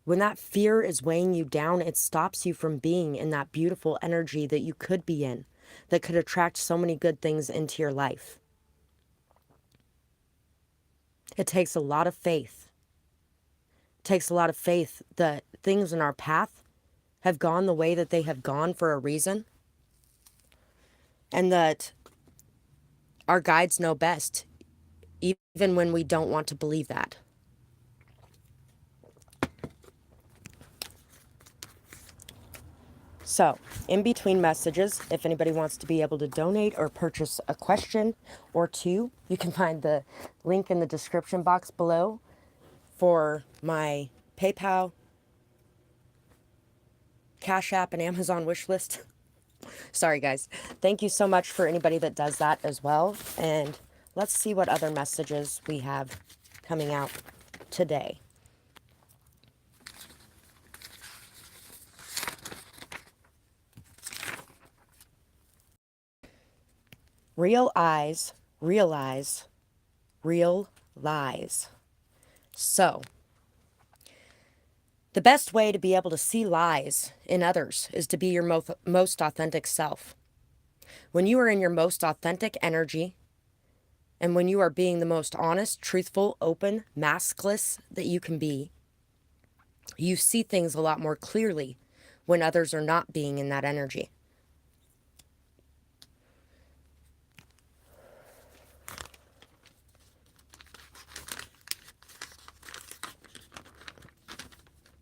When that fear is weighing you down, it stops you from being in that beautiful energy that you could be in, that could attract so many good things into your life. It takes a lot of faith. It takes a lot of faith that things in our path have gone the way that they have gone for a reason, and that our guides know best, even when we don't want to believe that. So, in between messages, if anybody wants to be able to donate or purchase a question or two, you can find the link in the description box below for my PayPal, Cash App, and Amazon wish list. Sorry, guys. Thank you so much for anybody that does that as well. And let's see what other messages we have coming out today. Real eyes realize real lies. So, the best way to be able to see lies in others is to be your most authentic self. When you are in your most authentic energy, and when you are being the most honest, truthful, open, maskless that you can be, you see things a lot more clearly when others are not being in that energy.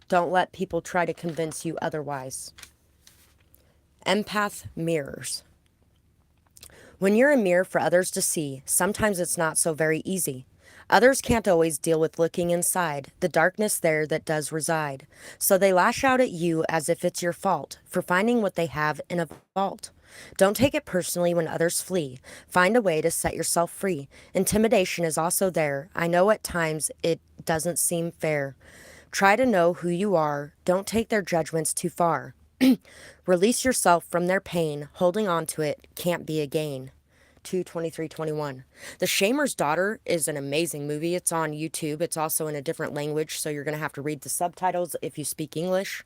Don't let people try to convince you otherwise. Empath mirrors. When you're a mirror for others to see, sometimes it's not so very easy. Others can't always deal with looking inside, the darkness there that does reside. So they lash out at you as if it's your fault for finding what they have in a vault. Don't take it personally when others flee. Find a way to set yourself free. Intimidation is also there. I know at times it doesn't seem fair. Try to know who you are. Don't take their judgments too far. Release yourself from their pain. Holding on to it can't be a gain. 2:23:21. The Shamer's Daughter is an amazing movie. It's on YouTube. It's also in a different language, so you're going to have to read the subtitles if you speak English,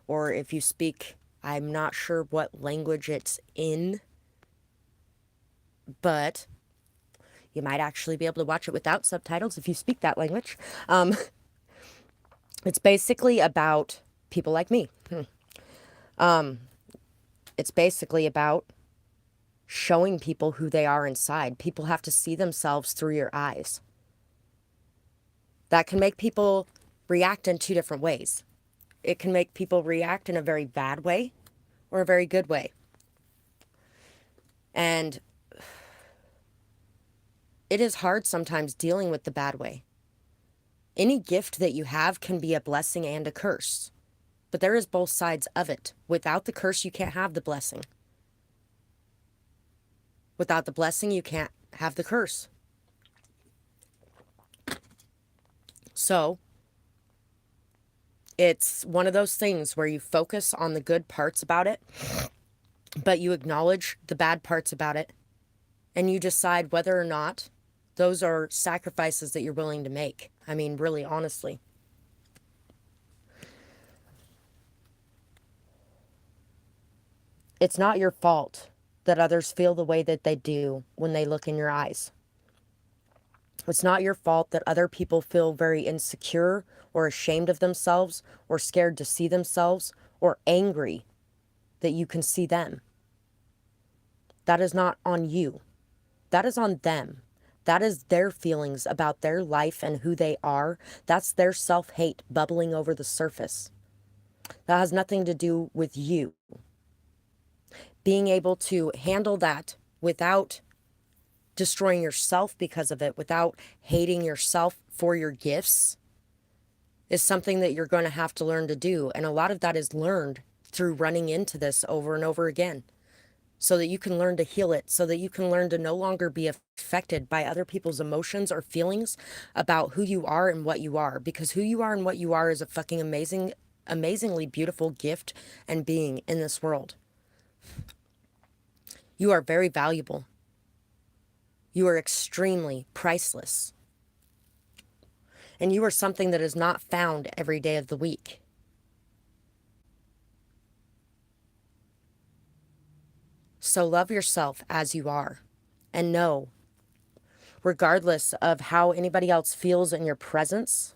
or if you speak, I'm not sure what language it's in, but you might actually be able to watch it without subtitles if you speak that language. It's basically about people like me. It's basically about showing people who they are inside. People have to see themselves through your eyes. That can make people react in two different ways. It can make people react in a very bad way or a very good way. And it is hard sometimes dealing with the bad way. Any gift that you have can be a blessing and a curse, but there is both sides of it. Without the curse, you can't have the blessing. Without the blessing, you can't have the curse. So it's one of those things where you focus on the good parts about it, but you acknowledge the bad parts about it, and you decide whether or not those are sacrifices that you're willing to make. I mean, really, honestly. It's not your fault that others feel the way that they do when they look in your eyes. It's not your fault that other people feel very insecure or ashamed of themselves or scared to see themselves or angry that you can see them. That is not on you. That is on them. That is their feelings about their life and who they are. That's their self-hate bubbling over the surface. That has nothing to do with you. Being able to handle that without destroying yourself because of it, without hating yourself for your gifts, is something that you're going to have to learn to do. And a lot of that is learned through running into this over and over again, so that you can learn to heal it, so that you can learn to no longer be affected by other people's emotions or feelings about who you are and what you are. Because who you are and what you are is a fucking amazingly beautiful gift and being in this world. You are very valuable. You are extremely priceless. And you are something that is not found every day of the week. So love yourself as you are. And know, regardless of how anybody else feels in your presence,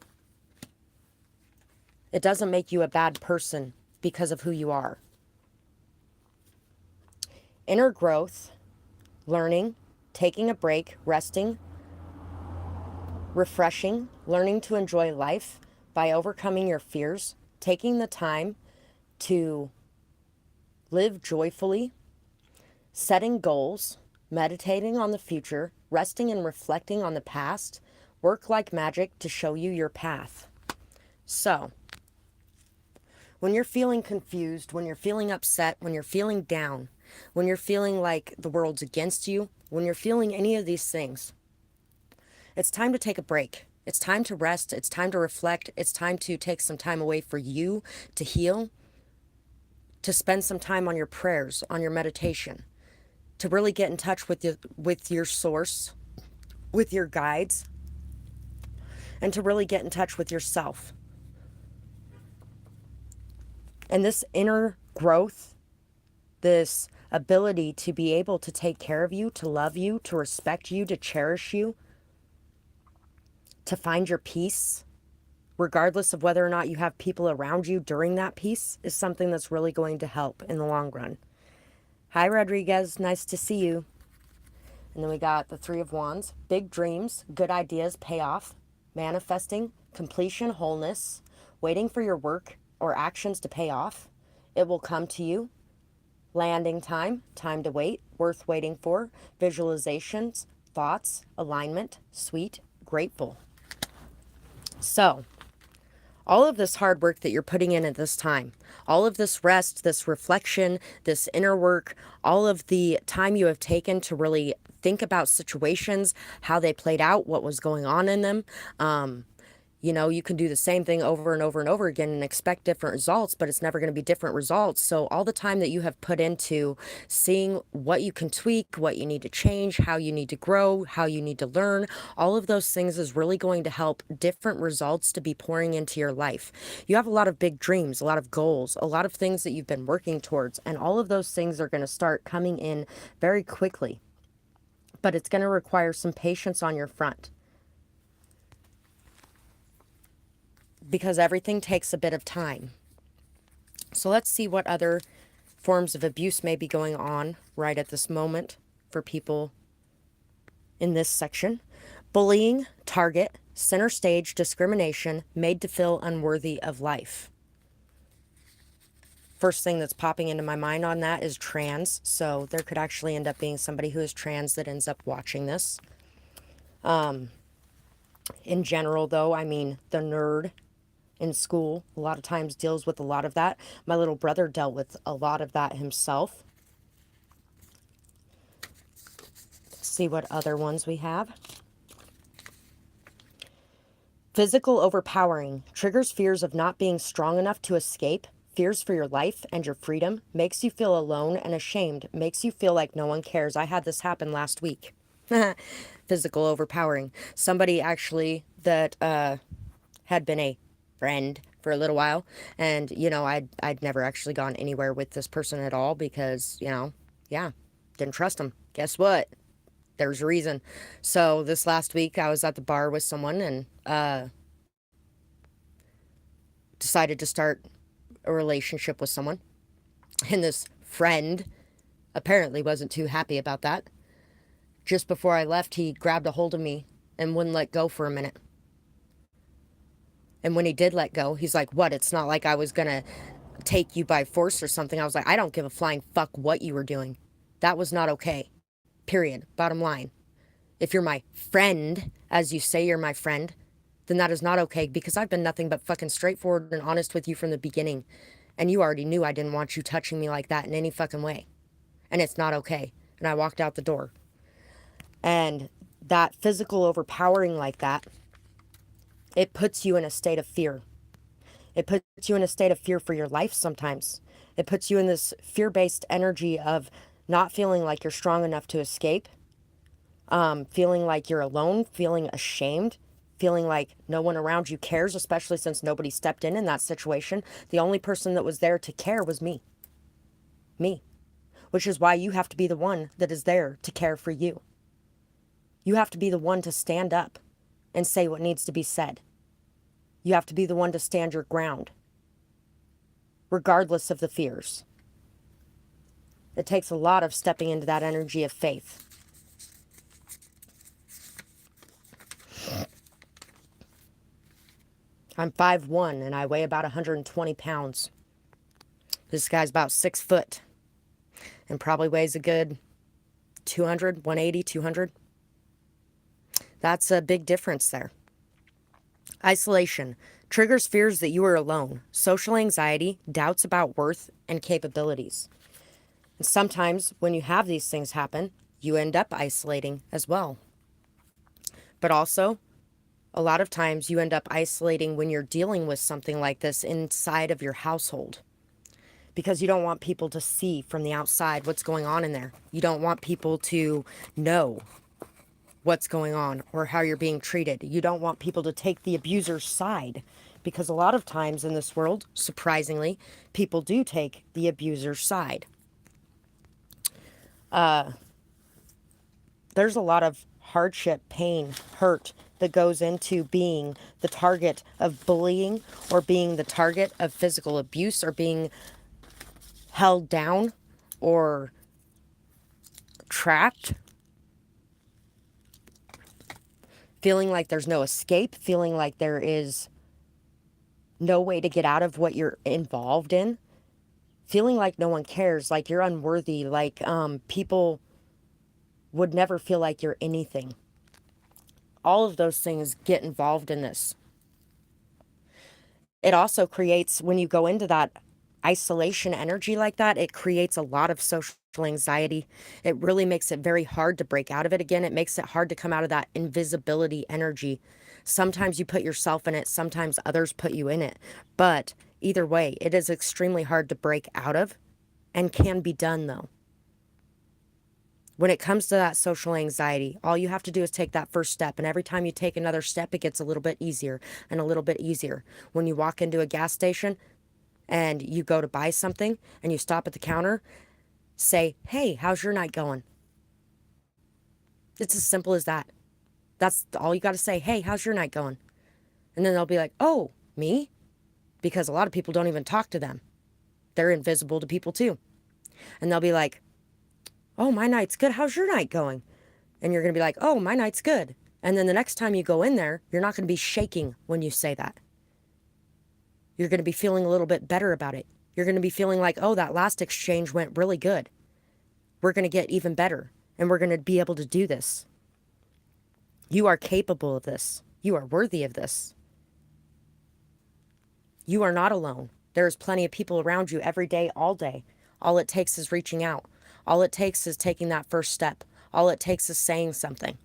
it doesn't make you a bad person because of who you are. Inner growth, learning, taking a break, resting, refreshing, learning to enjoy life by overcoming your fears, taking the time to live joyfully, setting goals, meditating on the future, resting and reflecting on the past, work like magic to show you your path. So, when you're feeling confused, when you're feeling upset, when you're feeling down, when you're feeling like the world's against you, when you're feeling any of these things, it's time to take a break. It's time to rest. It's time to reflect. It's time to take some time away for you to heal, to spend some time on your prayers, on your meditation, to really get in touch with your source, with your guides, and to really get in touch with yourself. And this inner growth, this ability to be able to take care of you, to love you, to respect you, to cherish you, to find your peace, regardless of whether or not you have people around you during that peace, is something that's really going to help in the long run. Hi, Rodriguez. Nice to see you. And then we got the Three of Wands. Big dreams, good ideas pay off, manifesting, completion, wholeness, waiting for your work or actions to pay off. It will come to you. Landing time, time to wait, worth waiting for, visualizations, thoughts, alignment, sweet, grateful. So, all of this hard work that you're putting in at this time, all of this rest, this reflection, this inner work, all of the time you have taken to really think about situations, how they played out, what was going on in them. You can do the same thing over and over and over again and expect different results, but it's never going to be different results. So all the time that you have put into seeing what you can tweak, what you need to change, how you need to grow, how you need to learn, all of those things is really going to help different results to be pouring into your life. You have a lot of big dreams, a lot of goals, a lot of things that you've been working towards, and all of those things are going to start coming in very quickly. But it's going to require some patience on your front, because everything takes a bit of time. So let's see what other forms of abuse may be going on right at this moment for people in this section. Bullying, target, center stage, discrimination, made to feel unworthy of life. First thing that's popping into my mind on that is trans. So there could actually end up being somebody who is trans that ends up watching this. In general, though, I mean, the nerd in school a lot of times deals with a lot of that. My little brother dealt with a lot of that himself. Let's see what other ones we have. Physical overpowering triggers fears of not being strong enough to escape, fears for your life and your freedom, makes you feel alone and ashamed, makes you feel like no one cares. I had this happen last week. Physical overpowering. Somebody actually that had been a friend for a little while, and I'd never actually gone anywhere with this person at all because yeah, didn't trust him. Guess what? There's a reason. So this last week I was at the bar with someone and decided to start a relationship with someone. And this friend apparently wasn't too happy about that. Just before I left, he grabbed a hold of me and wouldn't let go for a minute. And when he did let go, he's like, what? It's not like I was going to take you by force or something. I was like, I don't give a flying fuck what you were doing. That was not okay. Period. Bottom line. If you're my friend, as you say you're my friend, then that is not okay because I've been nothing but fucking straightforward and honest with you from the beginning. And you already knew I didn't want you touching me like that in any fucking way. And it's not okay. And I walked out the door. And that physical overpowering like that, it puts you in a state of fear. It puts you in a state of fear for your life sometimes. It puts you in this fear-based energy of not feeling like you're strong enough to escape, feeling like you're alone, feeling ashamed, feeling like no one around you cares, especially since nobody stepped in that situation. The only person that was there to care was me. Me. Which is why you have to be the one that is there to care for you. You have to be the one to stand up and say what needs to be said. You have to be the one to stand your ground, regardless of the fears. It takes a lot of stepping into that energy of faith. I'm 5'1" and I weigh about 120 pounds. This guy's about 6 foot and probably weighs a good 200, 180, 200. That's a big difference there. Isolation triggers fears that you are alone, social anxiety, doubts about worth and capabilities. And sometimes when you have these things happen, you end up isolating as well. But also, a lot of times you end up isolating when you're dealing with something like this inside of your household. Because you don't want people to see from the outside what's going on in there. You don't want people to know what's going on or how you're being treated. You don't want people to take the abuser's side. Because a lot of times in this world, surprisingly, people do take the abuser's side. There's a lot of hardship, pain, hurt that goes into being the target of bullying or being the target of physical abuse or being held down or trapped. Feeling like there's no escape, feeling like there is no way to get out of what you're involved in. Feeling like no one cares, like you're unworthy, like people would never feel like you're anything. All of those things get involved in this. It also creates, when you go into that isolation energy like that, it creates a lot of social anxiety. It really makes it very hard to break out of it again. It makes it hard to come out of that invisibility energy. Sometimes you put yourself in it, sometimes others put you in it. But either way, it is extremely hard to break out of and can be done though. When it comes to that social anxiety, all you have to do is take that first step. And every time you take another step, it gets a little bit easier and a little bit easier. When you walk into a gas station and you go to buy something and you stop at the counter, say, hey, how's your night going? It's as simple as that. That's all you got to say. Hey, how's your night going? And then they'll be like, oh, me? Because a lot of people don't even talk to them. They're invisible to people too. And they'll be like, oh, my night's good. How's your night going? And you're going to be like, oh, my night's good. And then the next time you go in there, you're not going to be shaking when you say that. You're going to be feeling a little bit better about it. You're going to be feeling like, oh, that last exchange went really good. We're going to get even better. And we're going to be able to do this. You are capable of this. You are worthy of this. You are not alone. There's plenty of people around you every day, all day. All it takes is reaching out. All it takes is taking that first step. All it takes is saying something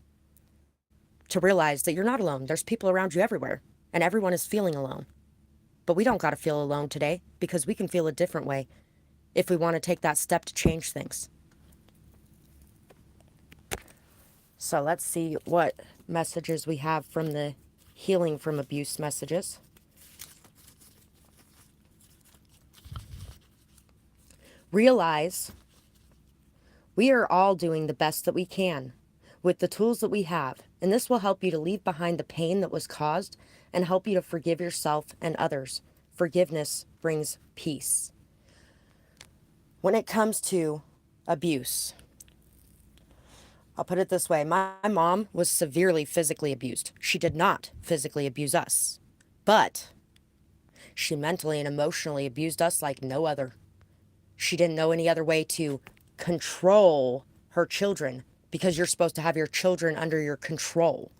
to realize that you're not alone. There's people around you everywhere, and everyone is feeling alone. But we don't got to feel alone today because we can feel a different way if we want to take that step to change things. So let's see what messages we have from the healing from abuse messages. Realize we are all doing the best that we can with the tools that we have, and this will help you to leave behind the pain that was caused and help you to forgive yourself and others. Forgiveness brings peace. When it comes to abuse, I'll put it this way. My mom was severely physically abused. She did not physically abuse us, but she mentally and emotionally abused us like no other. She didn't know any other way to control her children because you're supposed to have your children under your control.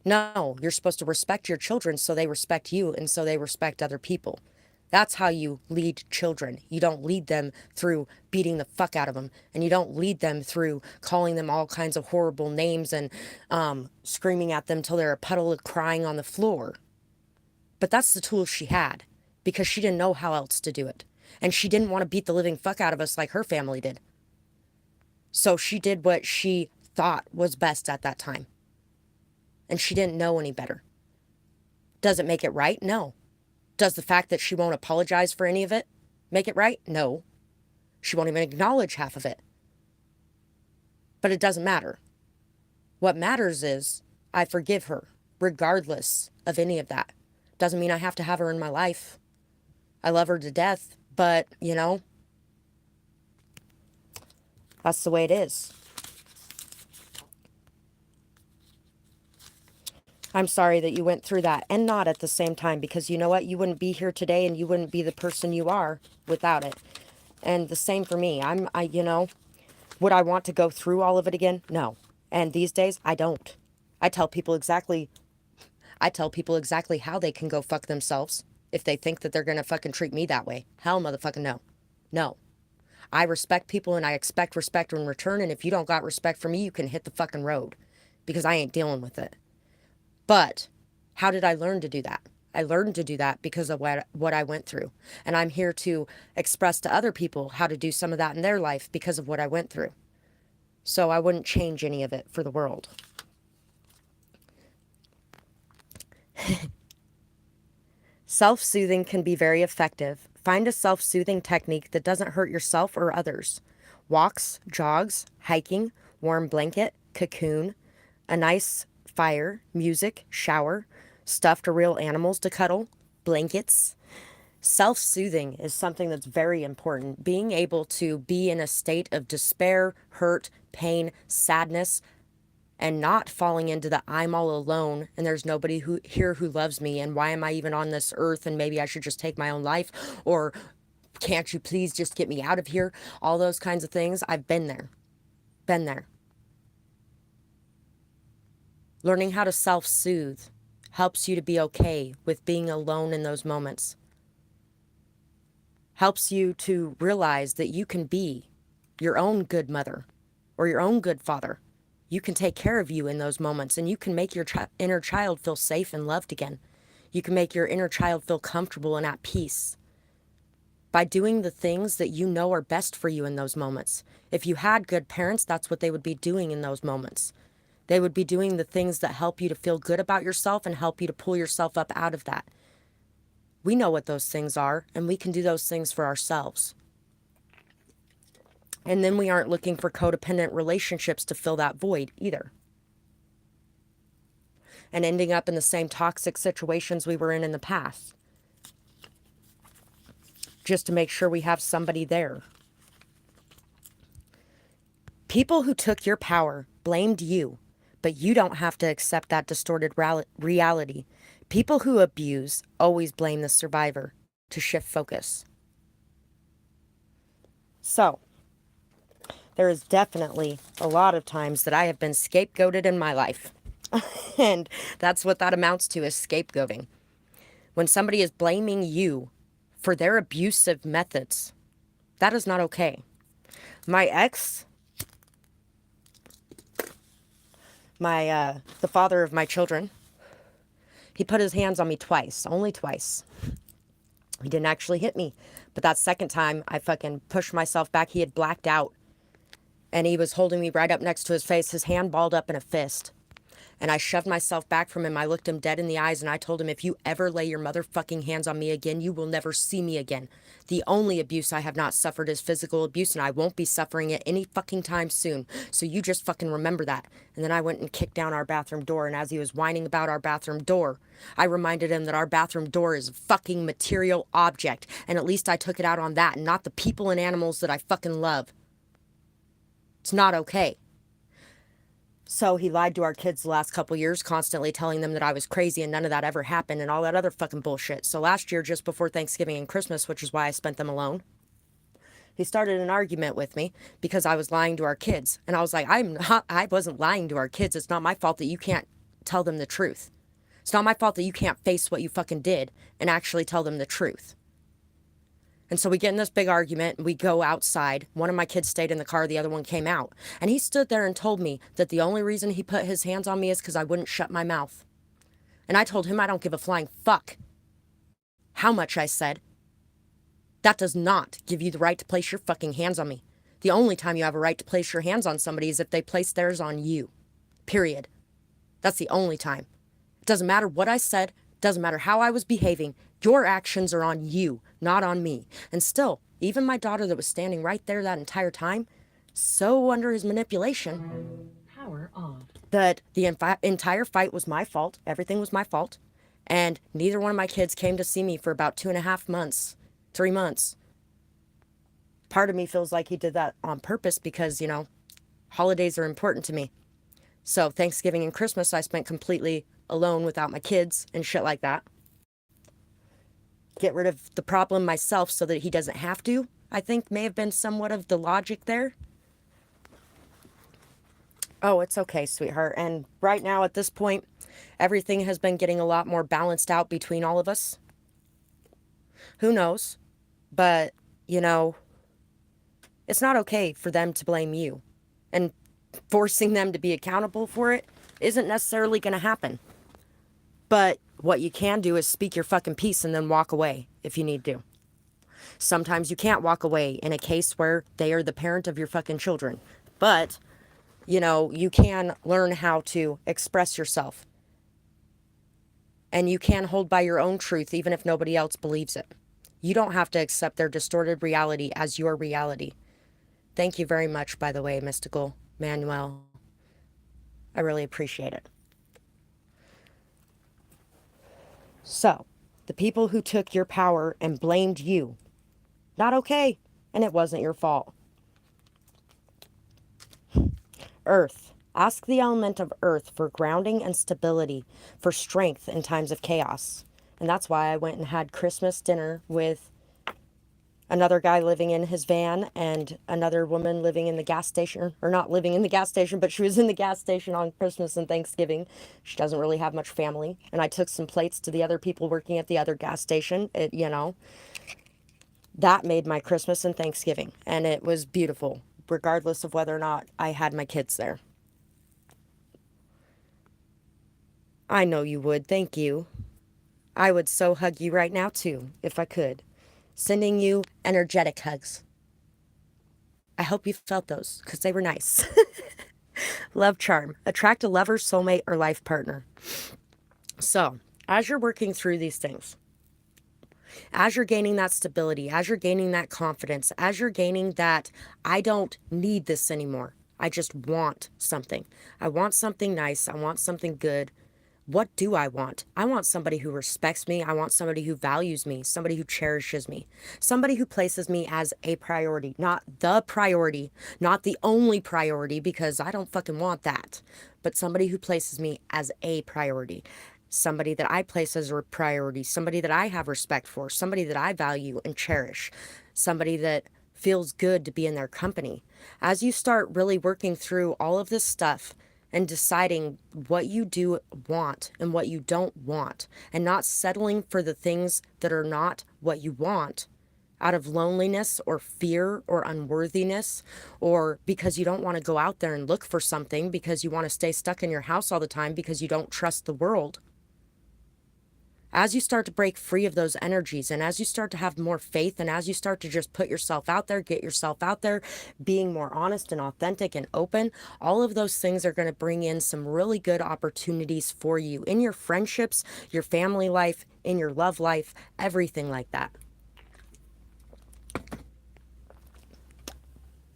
No, you're supposed to respect your children so they respect you and so they respect other people. That's how you lead children. You don't lead them through beating the fuck out of them. And you don't lead them through calling them all kinds of horrible names and screaming at them till they're a puddle of crying on the floor. But that's the tool she had because she didn't know how else to do it. And she didn't want to beat the living fuck out of us like her family did. So she did what she thought was best at that time. And she didn't know any better. Does it make it right? No. Does the fact that she won't apologize for any of it make it right? No. She won't even acknowledge half of it. But it doesn't matter. What matters is I forgive her, regardless of any of that. Doesn't mean I have to have her in my life. I love her to death, but, that's the way it is. I'm sorry that you went through that, and not at the same time, because you know what? You wouldn't be here today, and you wouldn't be the person you are without it. And the same for me. Would I want to go through all of it again? No. And these days, I don't. I tell people exactly how they can go fuck themselves if they think that they're going to fucking treat me that way. Hell, motherfucking no. No. I respect people and I expect respect in return. And if you don't got respect for me, you can hit the fucking road because I ain't dealing with it. But how did I learn to do that? I learned to do that because of what I went through. And I'm here to express to other people how to do some of that in their life because of what I went through. So I wouldn't change any of it for the world. Self-soothing can be very effective. Find a self-soothing technique that doesn't hurt yourself or others. Walks, jogs, hiking, warm blanket, cocoon, a nice fire, music, shower, stuffed or real animals to cuddle, blankets. Self-soothing is something that's very important. Being able to be in a state of despair, hurt, pain, sadness, and not falling into the I'm all alone and there's nobody here who loves me and why am I even on this earth and maybe I should just take my own life or can't you please just get me out of here? All those kinds of things. I've been there. Been there. Learning how to self-soothe helps you to be okay with being alone in those moments. Helps you to realize that you can be your own good mother or your own good father. You can take care of you in those moments and you can make your inner child feel safe and loved again. You can make your inner child feel comfortable and at peace by doing the things that you know are best for you in those moments. If you had good parents, that's what they would be doing in those moments. They would be doing the things that help you to feel good about yourself and help you to pull yourself up out of that. We know what those things are and we can do those things for ourselves. And then we aren't looking for codependent relationships to fill that void either. And ending up in the same toxic situations we were in the past. Just to make sure we have somebody there. People who took your power blamed you, but you don't have to accept that distorted reality. People who abuse always blame the survivor to shift focus. So, There is definitely a lot of times that I have been scapegoated in my life. And that's what that amounts to, is scapegoating. When somebody is blaming you for their abusive methods, that is not okay. My ex, the father of my children, he put his hands on me twice, only twice. He didn't actually hit me, but that second time I fucking pushed myself back. He had blacked out and he was holding me right up next to his face, his hand balled up in a fist. And I shoved myself back from him. I looked him dead in the eyes and I told him, if you ever lay your motherfucking hands on me again, you will never see me again. The only abuse I have not suffered is physical abuse, and I won't be suffering it any fucking time soon. So you just fucking remember that. And then I went and kicked down our bathroom door, and as he was whining about our bathroom door, I reminded him that our bathroom door is a fucking material object, and at least I took it out on that and not the people and animals that I fucking love. It's not okay. So he lied to our kids the last couple years, constantly telling them that I was crazy and none of that ever happened and all that other fucking bullshit. So last year, just before Thanksgiving and Christmas, which is why I spent them alone, he started an argument with me because I was lying to our kids. And I was like, I wasn't lying to our kids. It's not my fault that you can't tell them the truth. It's not my fault that you can't face what you fucking did and actually tell them the truth. And so we get in this big argument, and we go outside. One of my kids stayed in the car, the other one came out. And he stood there and told me that the only reason he put his hands on me is because I wouldn't shut my mouth. And I told him I don't give a flying fuck how much I said. That does not give you the right to place your fucking hands on me. The only time you have a right to place your hands on somebody is if they place theirs on you. Period. That's the only time. It doesn't matter what I said. It doesn't matter how I was behaving. Your actions are on you, not on me. And still, even my daughter that was standing right there that entire time, so under his manipulation, Power off. that the entire fight was my fault. Everything was my fault. And neither one of my kids came to see me for about 2.5 months, 3 months. Part of me feels like he did that on purpose because, holidays are important to me. So Thanksgiving and Christmas, I spent completely alone without my kids and shit like that. Get rid of the problem myself so that he doesn't have to, I think may have been somewhat of the logic there. Oh, it's okay, sweetheart. And right now at this point, everything has been getting a lot more balanced out between all of us. Who knows? But, it's not okay for them to blame you. And forcing them to be accountable for it isn't necessarily going to happen. But what you can do is speak your fucking piece and then walk away if you need to. Sometimes you can't walk away in a case where they are the parent of your fucking children. But, you can learn how to express yourself. And you can hold by your own truth even if nobody else believes it. You don't have to accept their distorted reality as your reality. Thank you very much, by the way, Mystical Manuel. I really appreciate it. So, the people who took your power and blamed you, not okay, and it wasn't your fault. Earth. Ask the element of earth for grounding and stability, for strength in times of chaos. And that's why I went and had Christmas dinner with another guy living in his van and another woman living in the gas station, or not living in the gas station, but she was in the gas station on Christmas and Thanksgiving. She doesn't really have much family. And I took some plates to the other people working at the other gas station. That made my Christmas and Thanksgiving. And it was beautiful, regardless of whether or not I had my kids there. I know you would. Thank you. I would so hug you right now, too, if I could. Sending you energetic hugs. I hope you felt those because they were nice. Love charm. Attract a lover, soulmate, or life partner. So, as you're working through these things, as you're gaining that stability, as you're gaining that confidence, as you're gaining that, I don't need this anymore. I just want something. I want something nice. I want something good. What do I want? I want somebody who respects me. I want somebody who values me, somebody who cherishes me, somebody who places me as a priority, not the priority, not the only priority, because I don't fucking want that, but somebody who places me as a priority, somebody that I place as a priority, somebody that I have respect for, somebody that I value and cherish, somebody that feels good to be in their company. As you start really working through all of this stuff and deciding what you do want and what you don't want, and not settling for the things that are not what you want out of loneliness or fear or unworthiness, or because you don't want to go out there and look for something because you want to stay stuck in your house all the time because you don't trust the world. As you start to break free of those energies, and as you start to have more faith, and as you start to just put yourself out there, get yourself out there, being more honest and authentic and open, all of those things are going to bring in some really good opportunities for you in your friendships, your family life, in your love life, everything like that.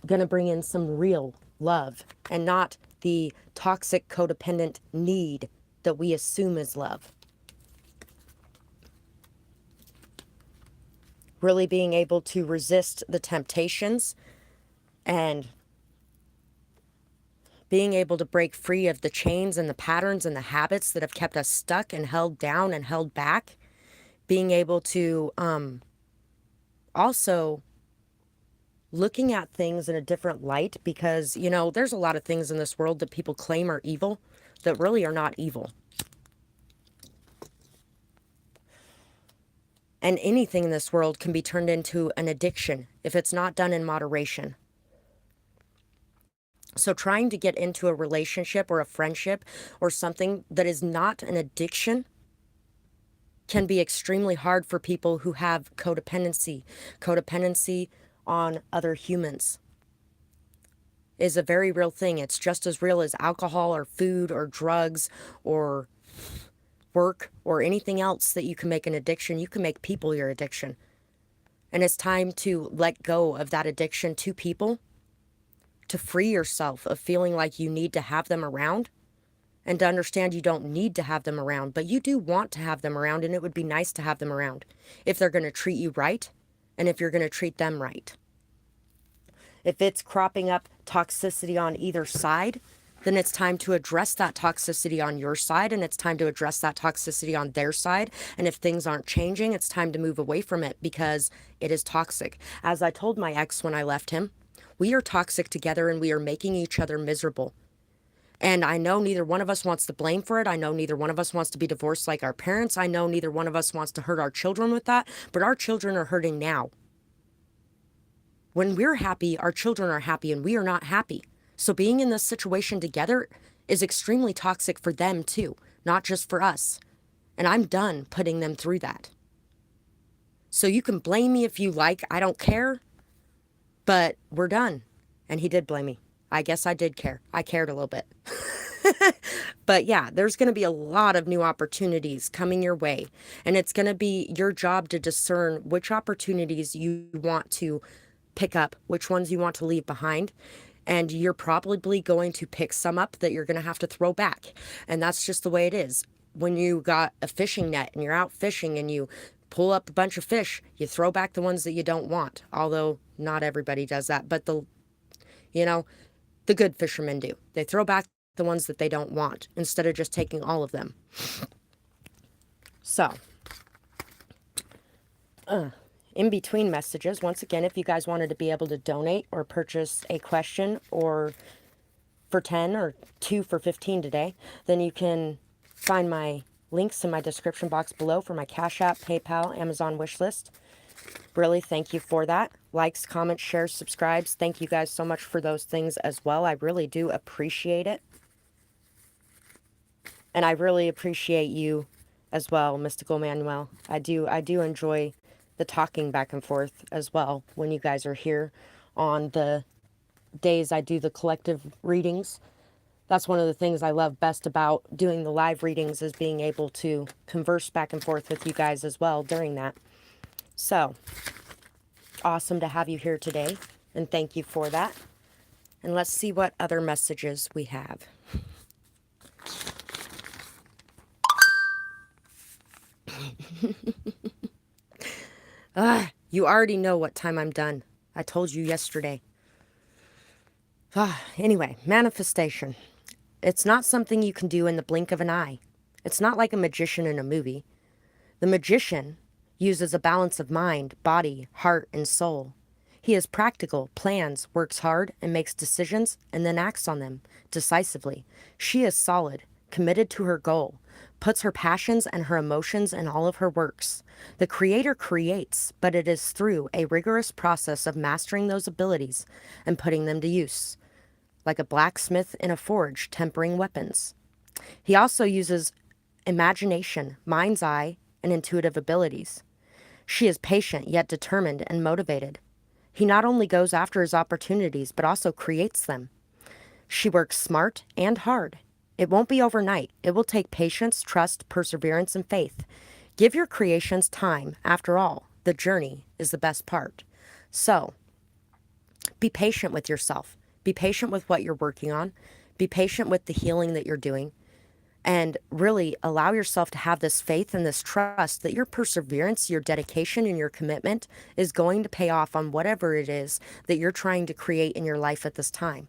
Going to bring in some real love and not the toxic codependent need that we assume is love. Really being able to resist the temptations and being able to break free of the chains and the patterns and the habits that have kept us stuck and held down and held back. Being able to also looking at things in a different light, because, you know, there's a lot of things in this world that people claim are evil that really are not evil. And anything in this world can be turned into an addiction if it's not done in moderation. So trying to get into a relationship or a friendship or something that is not an addiction can be extremely hard for people who have codependency. Codependency on other humans is a very real thing. It's just as real as alcohol or food or drugs or work or anything else that you can make an addiction. You can make people your addiction. And it's time to let go of that addiction to people, to free yourself of feeling like you need to have them around, and to understand you don't need to have them around, but you do want to have them around, and it would be nice to have them around if they're going to treat you right and if you're going to treat them right. If it's cropping up toxicity on either side, then it's time to address that toxicity on your side, and it's time to address that toxicity on their side. And if things aren't changing, it's time to move away from it because it is toxic. As I told my ex when I left him, we are toxic together and we are making each other miserable. And I know neither one of us wants the blame for it. I know neither one of us wants to be divorced like our parents. I know neither one of us wants to hurt our children with that, but our children are hurting now. When we're happy, our children are happy, and we are not happy. So being in this situation together is extremely toxic for them too, not just for us. And I'm done putting them through that. So you can blame me if you like. I don't care. But we're done. And he did blame me. I guess I did care. I cared a little bit. But yeah, there's going to be a lot of new opportunities coming your way. And it's going to be your job to discern which opportunities you want to pick up, which ones you want to leave behind. And you're probably going to pick some up that you're going to have to throw back. And that's just the way it is. When you got a fishing net and you're out fishing and you pull up a bunch of fish, you throw back the ones that you don't want. Although not everybody does that, but the good fishermen do. They throw back the ones that they don't want instead of just taking all of them. So, in between messages, once again, if you guys wanted to be able to donate or purchase a question or for 10 or 2 for 15 today, then you can find my links in my description box below for my Cash App, PayPal, Amazon wishlist. Really, thank you for that. Likes, comments, shares, subscribes. Thank you guys so much for those things as well. I really do appreciate it. And I really appreciate you as well, Mystical Manuel. I do enjoy the talking back and forth as well when you guys are here on the days I do the collective readings. That's one of the things I love best about doing the live readings, is being able to converse back and forth with you guys as well during that. So, awesome to have you here today, and thank you for that. And let's see what other messages we have. You already know what time I'm done. I told you yesterday. Anyway, manifestation. It's not something you can do in the blink of an eye. It's not like a magician in a movie. The magician uses a balance of mind, body, heart, and soul. He is practical, plans, works hard, and makes decisions, and then acts on them decisively. She is solid, committed to her goal, puts her passions and her emotions in all of her works. The creator creates, but it is through a rigorous process of mastering those abilities and putting them to use, like a blacksmith in a forge tempering weapons. He also uses imagination, mind's eye, and intuitive abilities. She is patient yet determined and motivated. He not only goes after his opportunities, but also creates them. She works smart and hard. It won't be overnight. It will take patience, trust, perseverance, and faith. Give your creations time. After all, the journey is the best part. So, be patient with yourself. Be patient with what you're working on. Be patient with the healing that you're doing. And really allow yourself to have this faith and this trust that your perseverance, your dedication, and your commitment is going to pay off on whatever it is that you're trying to create in your life at this time.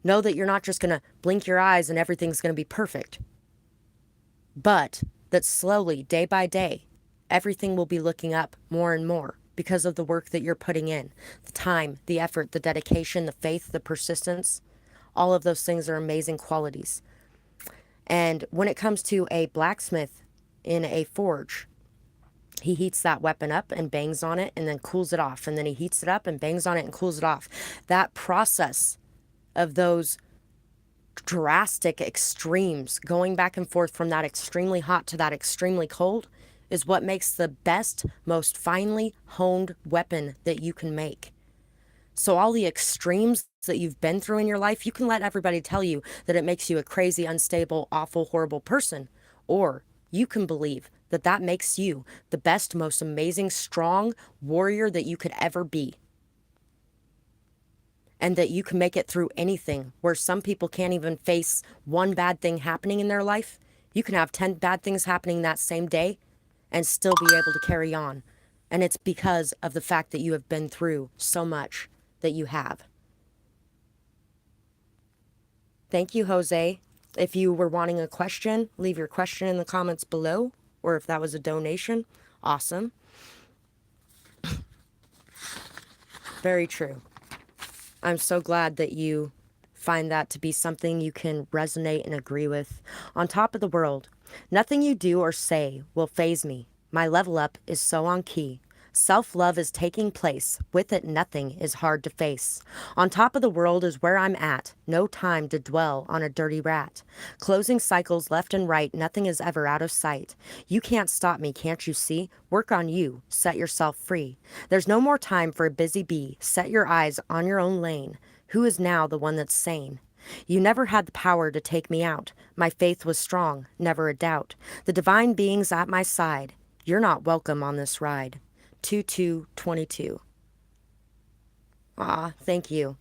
Know that you're not just going to blink your eyes and everything's going to be perfect, but that slowly, day by day, everything will be looking up more and more because of the work that you're putting in, the time, the effort, the dedication, the faith, the persistence. All of those things are amazing qualities. And when it comes to a blacksmith in a forge, he heats that weapon up and bangs on it and then cools it off. And then he heats it up and bangs on it and cools it off. That process of those drastic extremes, going back and forth from that extremely hot to that extremely cold, is what makes the best, most finely honed weapon that you can make. So all the extremes that you've been through in your life, you can let everybody tell you that it makes you a crazy, unstable, awful, horrible person. Or you can believe that that makes you the best, most amazing, strong warrior that you could ever be. And that you can make it through anything, where some people can't even face one bad thing happening in their life. You can have 10 bad things happening that same day and still be able to carry on. And it's because of the fact that you have been through so much that you have. Thank you, Jose. If you were wanting a question, leave your question in the comments below, or if that was a donation, awesome. Very true. I'm so glad that you find that to be something you can resonate and agree with. On top of the world, nothing you do or say will faze me. My level up is so on key. Self-love is taking place. With it, nothing is hard to face. On top of the world is where I'm at. No time to dwell on a dirty rat. Closing cycles left and right. Nothing is ever out of sight. You can't stop me, can't you see? Work on you. Set yourself free. There's no more time for a busy bee. Set your eyes on your own lane. Who is now the one that's sane? You never had the power to take me out. My faith was strong, never a doubt. The divine being's at my side. You're not welcome on this ride. 2222. Ah, thank you.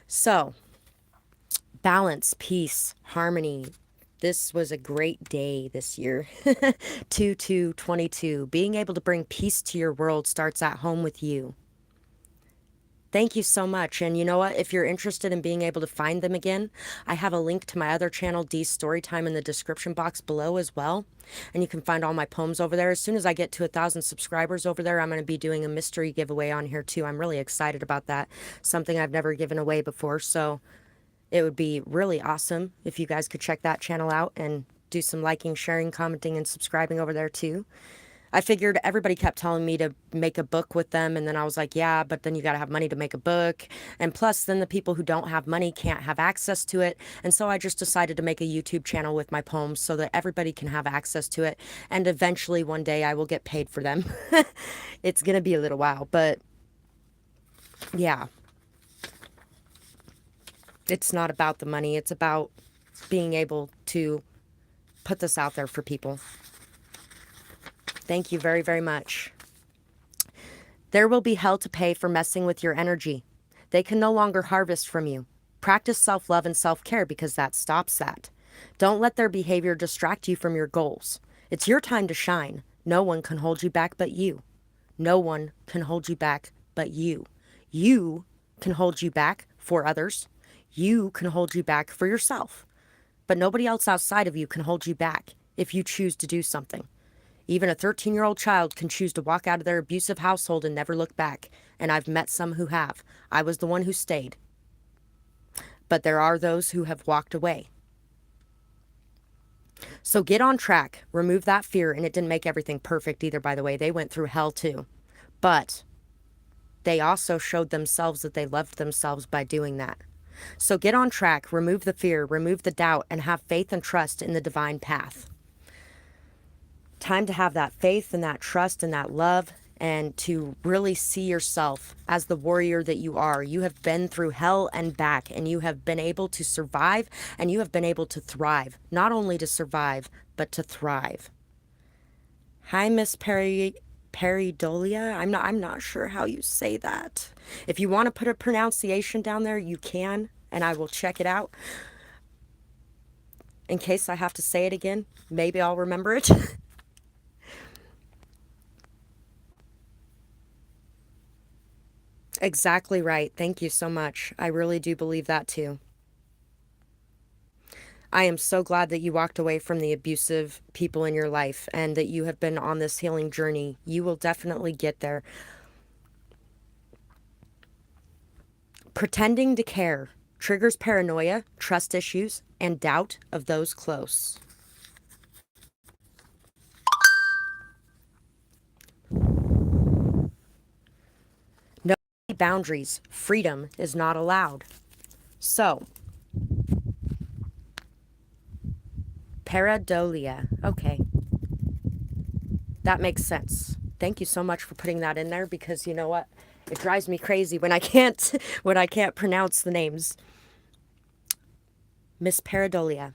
So, balance, peace, harmony. This was a great day this year. 2222. Being able to bring peace to your world starts at home with you. Thank you so much. And you know what? If you're interested in being able to find them again, I have a link to my other channel, Dee's Storytime, in the description box below as well. And you can find all my poems over there. As soon as I get to 1,000 subscribers over there, I'm going to be doing a mystery giveaway on here too. I'm really excited about that. Something I've never given away before. So it would be really awesome if you guys could check that channel out and do some liking, sharing, commenting, and subscribing over there too. I figured everybody kept telling me to make a book with them, and then I was like, yeah, but then you got to have money to make a book. And plus, then the people who don't have money can't have access to it. And so I just decided to make a YouTube channel with my poems so that everybody can have access to it. And eventually, one day, I will get paid for them. It's going to be a little while, but yeah. It's not about the money. It's about being able to put this out there for people. Thank you very, very much. There will be hell to pay for messing with your energy. They can no longer harvest from you. Practice self-love and self-care because that stops that. Don't let their behavior distract you from your goals. It's your time to shine. No one can hold you back but you. No one can hold you back but you. You can hold you back for others. You can hold you back for yourself. But nobody else outside of you can hold you back if you choose to do something. Even a 13-year-old child can choose to walk out of their abusive household and never look back. and I've met some who have. I was the one who stayed. But there are those who have walked away. So get on track, remove that fear, and it didn't make everything perfect either, by the way. They went through hell too. But they also showed themselves that they loved themselves by doing that. So get on track, remove the fear, remove the doubt, and have faith and trust in the divine path. Time to have that faith and that trust and that love, and to really see yourself as the warrior that you are. You have been through hell and back, and you have been able to survive, and you have been able to thrive. Not only to survive, but to thrive. Hi, Miss Peridolia. I'm not sure how you say that. If you want to put a pronunciation down there, you can, and I will check it out. In case I have to say it again, maybe I'll remember it. Exactly right. Thank you so much. I really do believe that too. I am so glad that you walked away from the abusive people in your life and that you have been on this healing journey. You will definitely get there. Pretending to care triggers paranoia, trust issues, and doubt of those close. No boundaries. Freedom is not allowed. So, Paradolia. Okay. That makes sense. Thank you so much for putting that in there, because you know what? It drives me crazy when I can't pronounce the names. Miss Paradolia.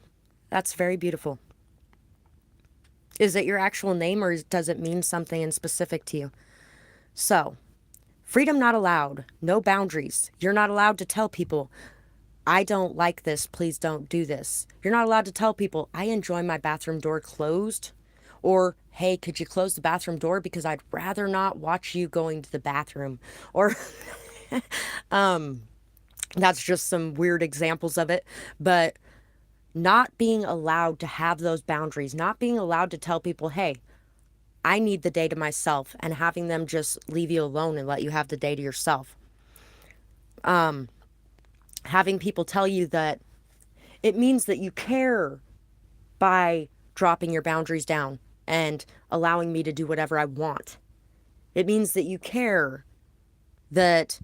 That's very beautiful. Is it your actual name, or does it mean something in specific to you? So, freedom not allowed. No boundaries. You're not allowed to tell people, I don't like this, please don't do this. You're not allowed to tell people, I enjoy my bathroom door closed. Or, hey, could you close the bathroom door because I'd rather not watch you going to the bathroom. Or, that's just some weird examples of it. But not being allowed to have those boundaries, not being allowed to tell people, hey, I need the day to myself, and having them just leave you alone and let you have the day to yourself. Having people tell you that it means that you care by dropping your boundaries down and allowing me to do whatever I want. It means that you care that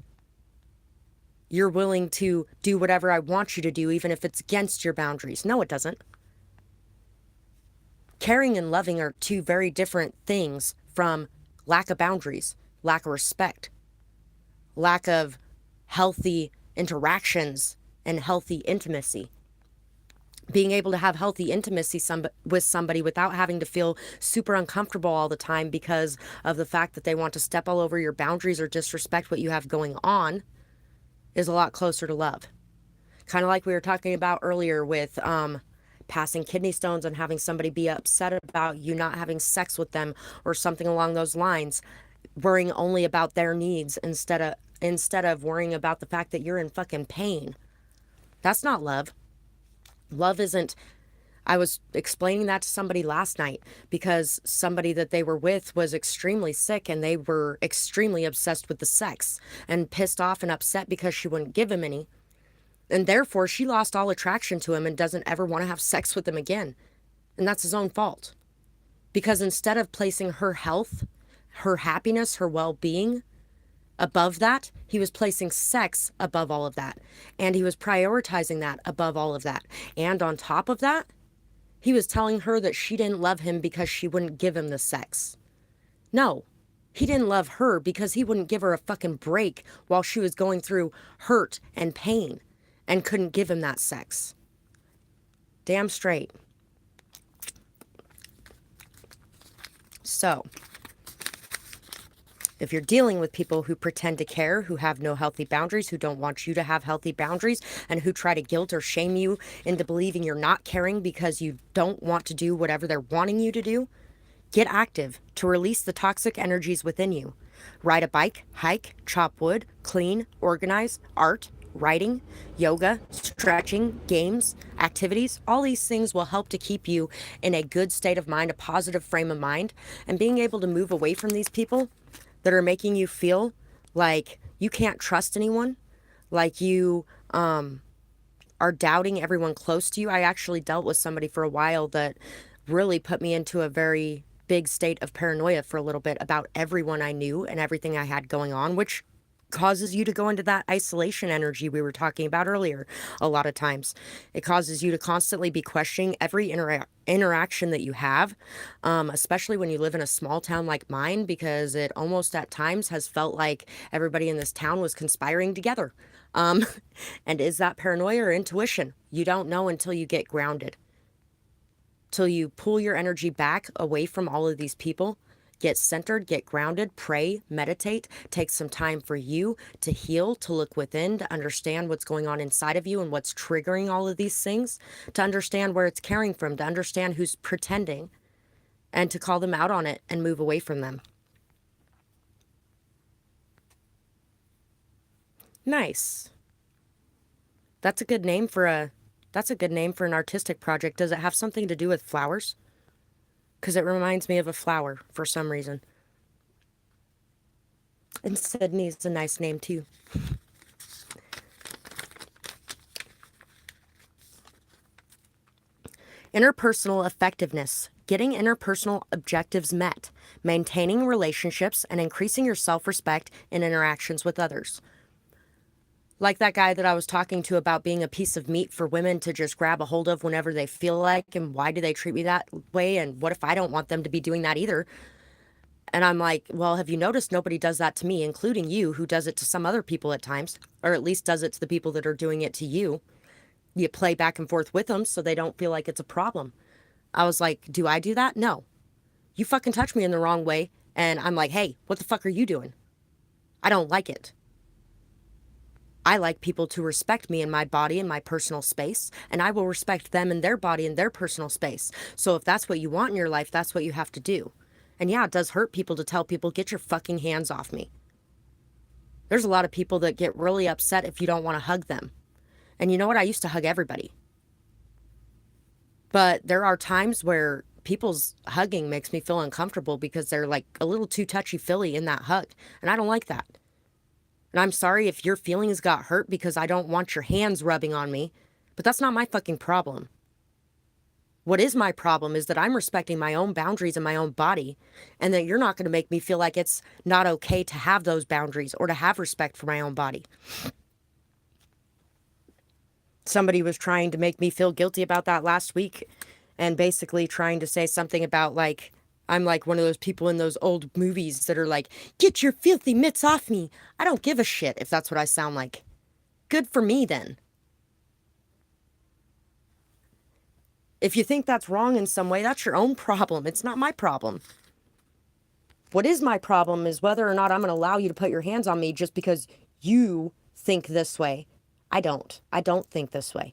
you're willing to do whatever I want you to do, even if it's against your boundaries. No, it doesn't. Caring and loving are two very different things from lack of boundaries, lack of respect, lack of healthy interactions, and healthy intimacy. Being able to have healthy intimacy with somebody without having to feel super uncomfortable all the time because of the fact that they want to step all over your boundaries or disrespect what you have going on is a lot closer to love. Kind of like we were talking about earlier with passing kidney stones and having somebody be upset about you not having sex with them or something along those lines, worrying only about their needs instead of worrying about the fact that you're in fucking pain. That's not love. Love isn't... I was explaining that to somebody last night because somebody that they were with was extremely sick, and they were extremely obsessed with the sex and pissed off and upset because she wouldn't give him any. And therefore, she lost all attraction to him and doesn't ever want to have sex with him again. And that's his own fault. Because instead of placing her health, her happiness, her well-being above that, he was placing sex above all of that. And he was prioritizing that above all of that. And on top of that, he was telling her that she didn't love him because she wouldn't give him the sex. No, he didn't love her because he wouldn't give her a fucking break while she was going through hurt and pain and couldn't give him that sex. Damn straight. So, if you're dealing with people who pretend to care, who have no healthy boundaries, who don't want you to have healthy boundaries, and who try to guilt or shame you into believing you're not caring because you don't want to do whatever they're wanting you to do, get active to release the toxic energies within you. Ride a bike, hike, chop wood, clean, organize, art, writing, yoga, stretching, games, activities. All these things will help to keep you in a good state of mind, a positive frame of mind, and being able to move away from these people that are making you feel like you can't trust anyone, like you are doubting everyone close to you. I actually dealt with somebody for a while that really put me into a very big state of paranoia for a little bit about everyone I knew and everything I had going on, which causes you to go into that isolation energy we were talking about earlier. A lot of times it causes you to constantly be questioning every interaction that you have, especially when you live in a small town like mine, because it almost at times has felt like everybody in this town was conspiring together. um, and is that paranoia or intuition? You don't know until you get grounded, till you pull your energy back away from all of these people. Get centered, get grounded, pray, meditate, take some time for you to heal, to look within, to understand what's going on inside of you and what's triggering all of these things, to understand where it's carrying from, to understand who's pretending, and to call them out on it and move away from them. Nice. That's a good name for an artistic project. Does it have something to do with flowers? Because it reminds me of a flower for some reason. And Sydney's a nice name too. Interpersonal effectiveness. Getting interpersonal objectives met. Maintaining relationships and increasing your self-respect in interactions with others. Like that guy that I was talking to about being a piece of meat for women to just grab a hold of whenever they feel like, and why do they treat me that way? And what if I don't want them to be doing that either? And I'm like, well, have you noticed nobody does that to me, including you, who does it to some other people at times, or at least does it to the people that are doing it to you? You play back and forth with them so they don't feel like it's a problem. I was like, do I do that? No. You fucking touch me in the wrong way, and I'm like, hey, what the fuck are you doing? I don't like it. I like people to respect me in my body and my personal space, and I will respect them in their body and their personal space. So if that's what you want in your life, that's what you have to do. And yeah, it does hurt people to tell people, get your fucking hands off me. There's a lot of people that get really upset if you don't want to hug them. And you know what? I used to hug everybody. But there are times where people's hugging makes me feel uncomfortable because they're like a little too touchy-feely in that hug. And I don't like that. And I'm sorry if your feelings got hurt because I don't want your hands rubbing on me, but that's not my fucking problem. What is my problem is that I'm respecting my own boundaries in my own body, and that you're not going to make me feel like it's not okay to have those boundaries or to have respect for my own body. Somebody was trying to make me feel guilty about that last week, and basically trying to say something about like, I'm like one of those people in those old movies that are like, get your filthy mitts off me. I don't give a shit if that's what I sound like. Good for me then. If you think that's wrong in some way, that's your own problem. It's not my problem. What is my problem is whether or not I'm going to allow you to put your hands on me just because you think this way. I don't. I don't think this way.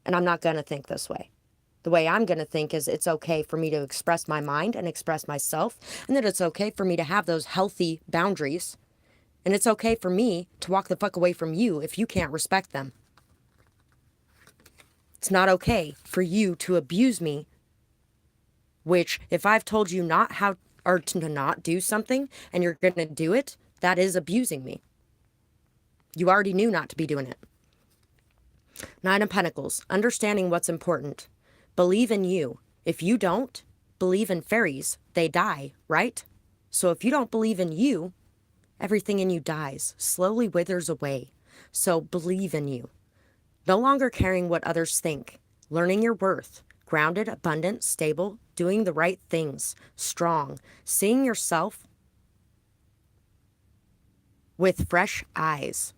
And I'm not going to think this way. The way I'm going to think is it's okay for me to express my mind and express myself, and that it's okay for me to have those healthy boundaries. And it's okay for me to walk the fuck away from you if you can't respect them. It's not okay for you to abuse me, which if I've told you not how or to not do something and you're going to do it, that is abusing me. You already knew not to be doing it. Nine of Pentacles, understanding what's important. Believe in you. If you don't believe in fairies, they die, right? So if you don't believe in you, everything in you dies, slowly withers away. So believe in you. No longer caring what others think. Learning your worth. Grounded, abundant, stable, doing the right things. Strong. Seeing yourself with fresh eyes.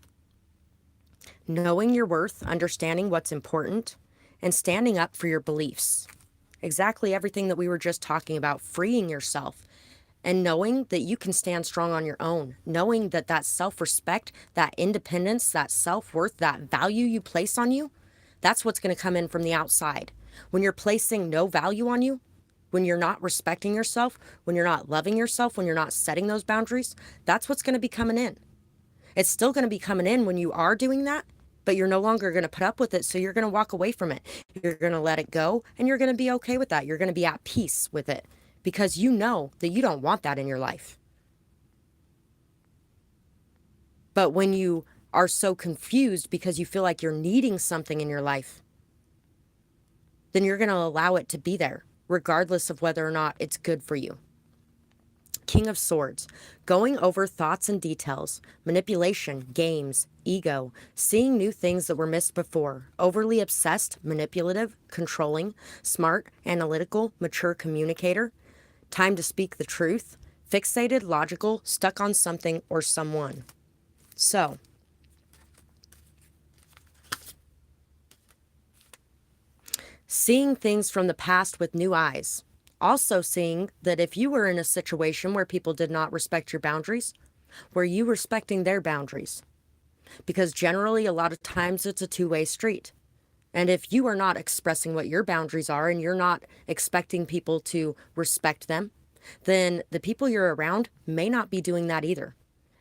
Knowing your worth, understanding what's important, and standing up for your beliefs. Exactly everything that we were just talking about, freeing yourself and knowing that you can stand strong on your own, knowing that that self-respect, that independence, that self-worth, that value you place on you, that's what's going to come in from the outside. When you're placing no value on you, when you're not respecting yourself, when you're not loving yourself, when you're not setting those boundaries, that's what's going to be coming in. It's still going to be coming in when you are doing that, but you're no longer going to put up with it, so you're going to walk away from it. You're going to let it go, and you're going to be okay with that. You're going to be at peace with it because you know that you don't want that in your life. But when you are so confused because you feel like you're needing something in your life, then you're going to allow it to be there, regardless of whether or not it's good for you. King of Swords, going over thoughts and details, manipulation, games, ego, seeing new things that were missed before, overly obsessed, manipulative, controlling, smart, analytical, mature communicator, time to speak the truth, fixated, logical, stuck on something or someone. So, seeing things from the past with new eyes. Also seeing that if you were in a situation where people did not respect your boundaries, were you respecting their boundaries? Because generally, a lot of times it's a two-way street. And if you are not expressing what your boundaries are and you're not expecting people to respect them, then the people you're around may not be doing that either.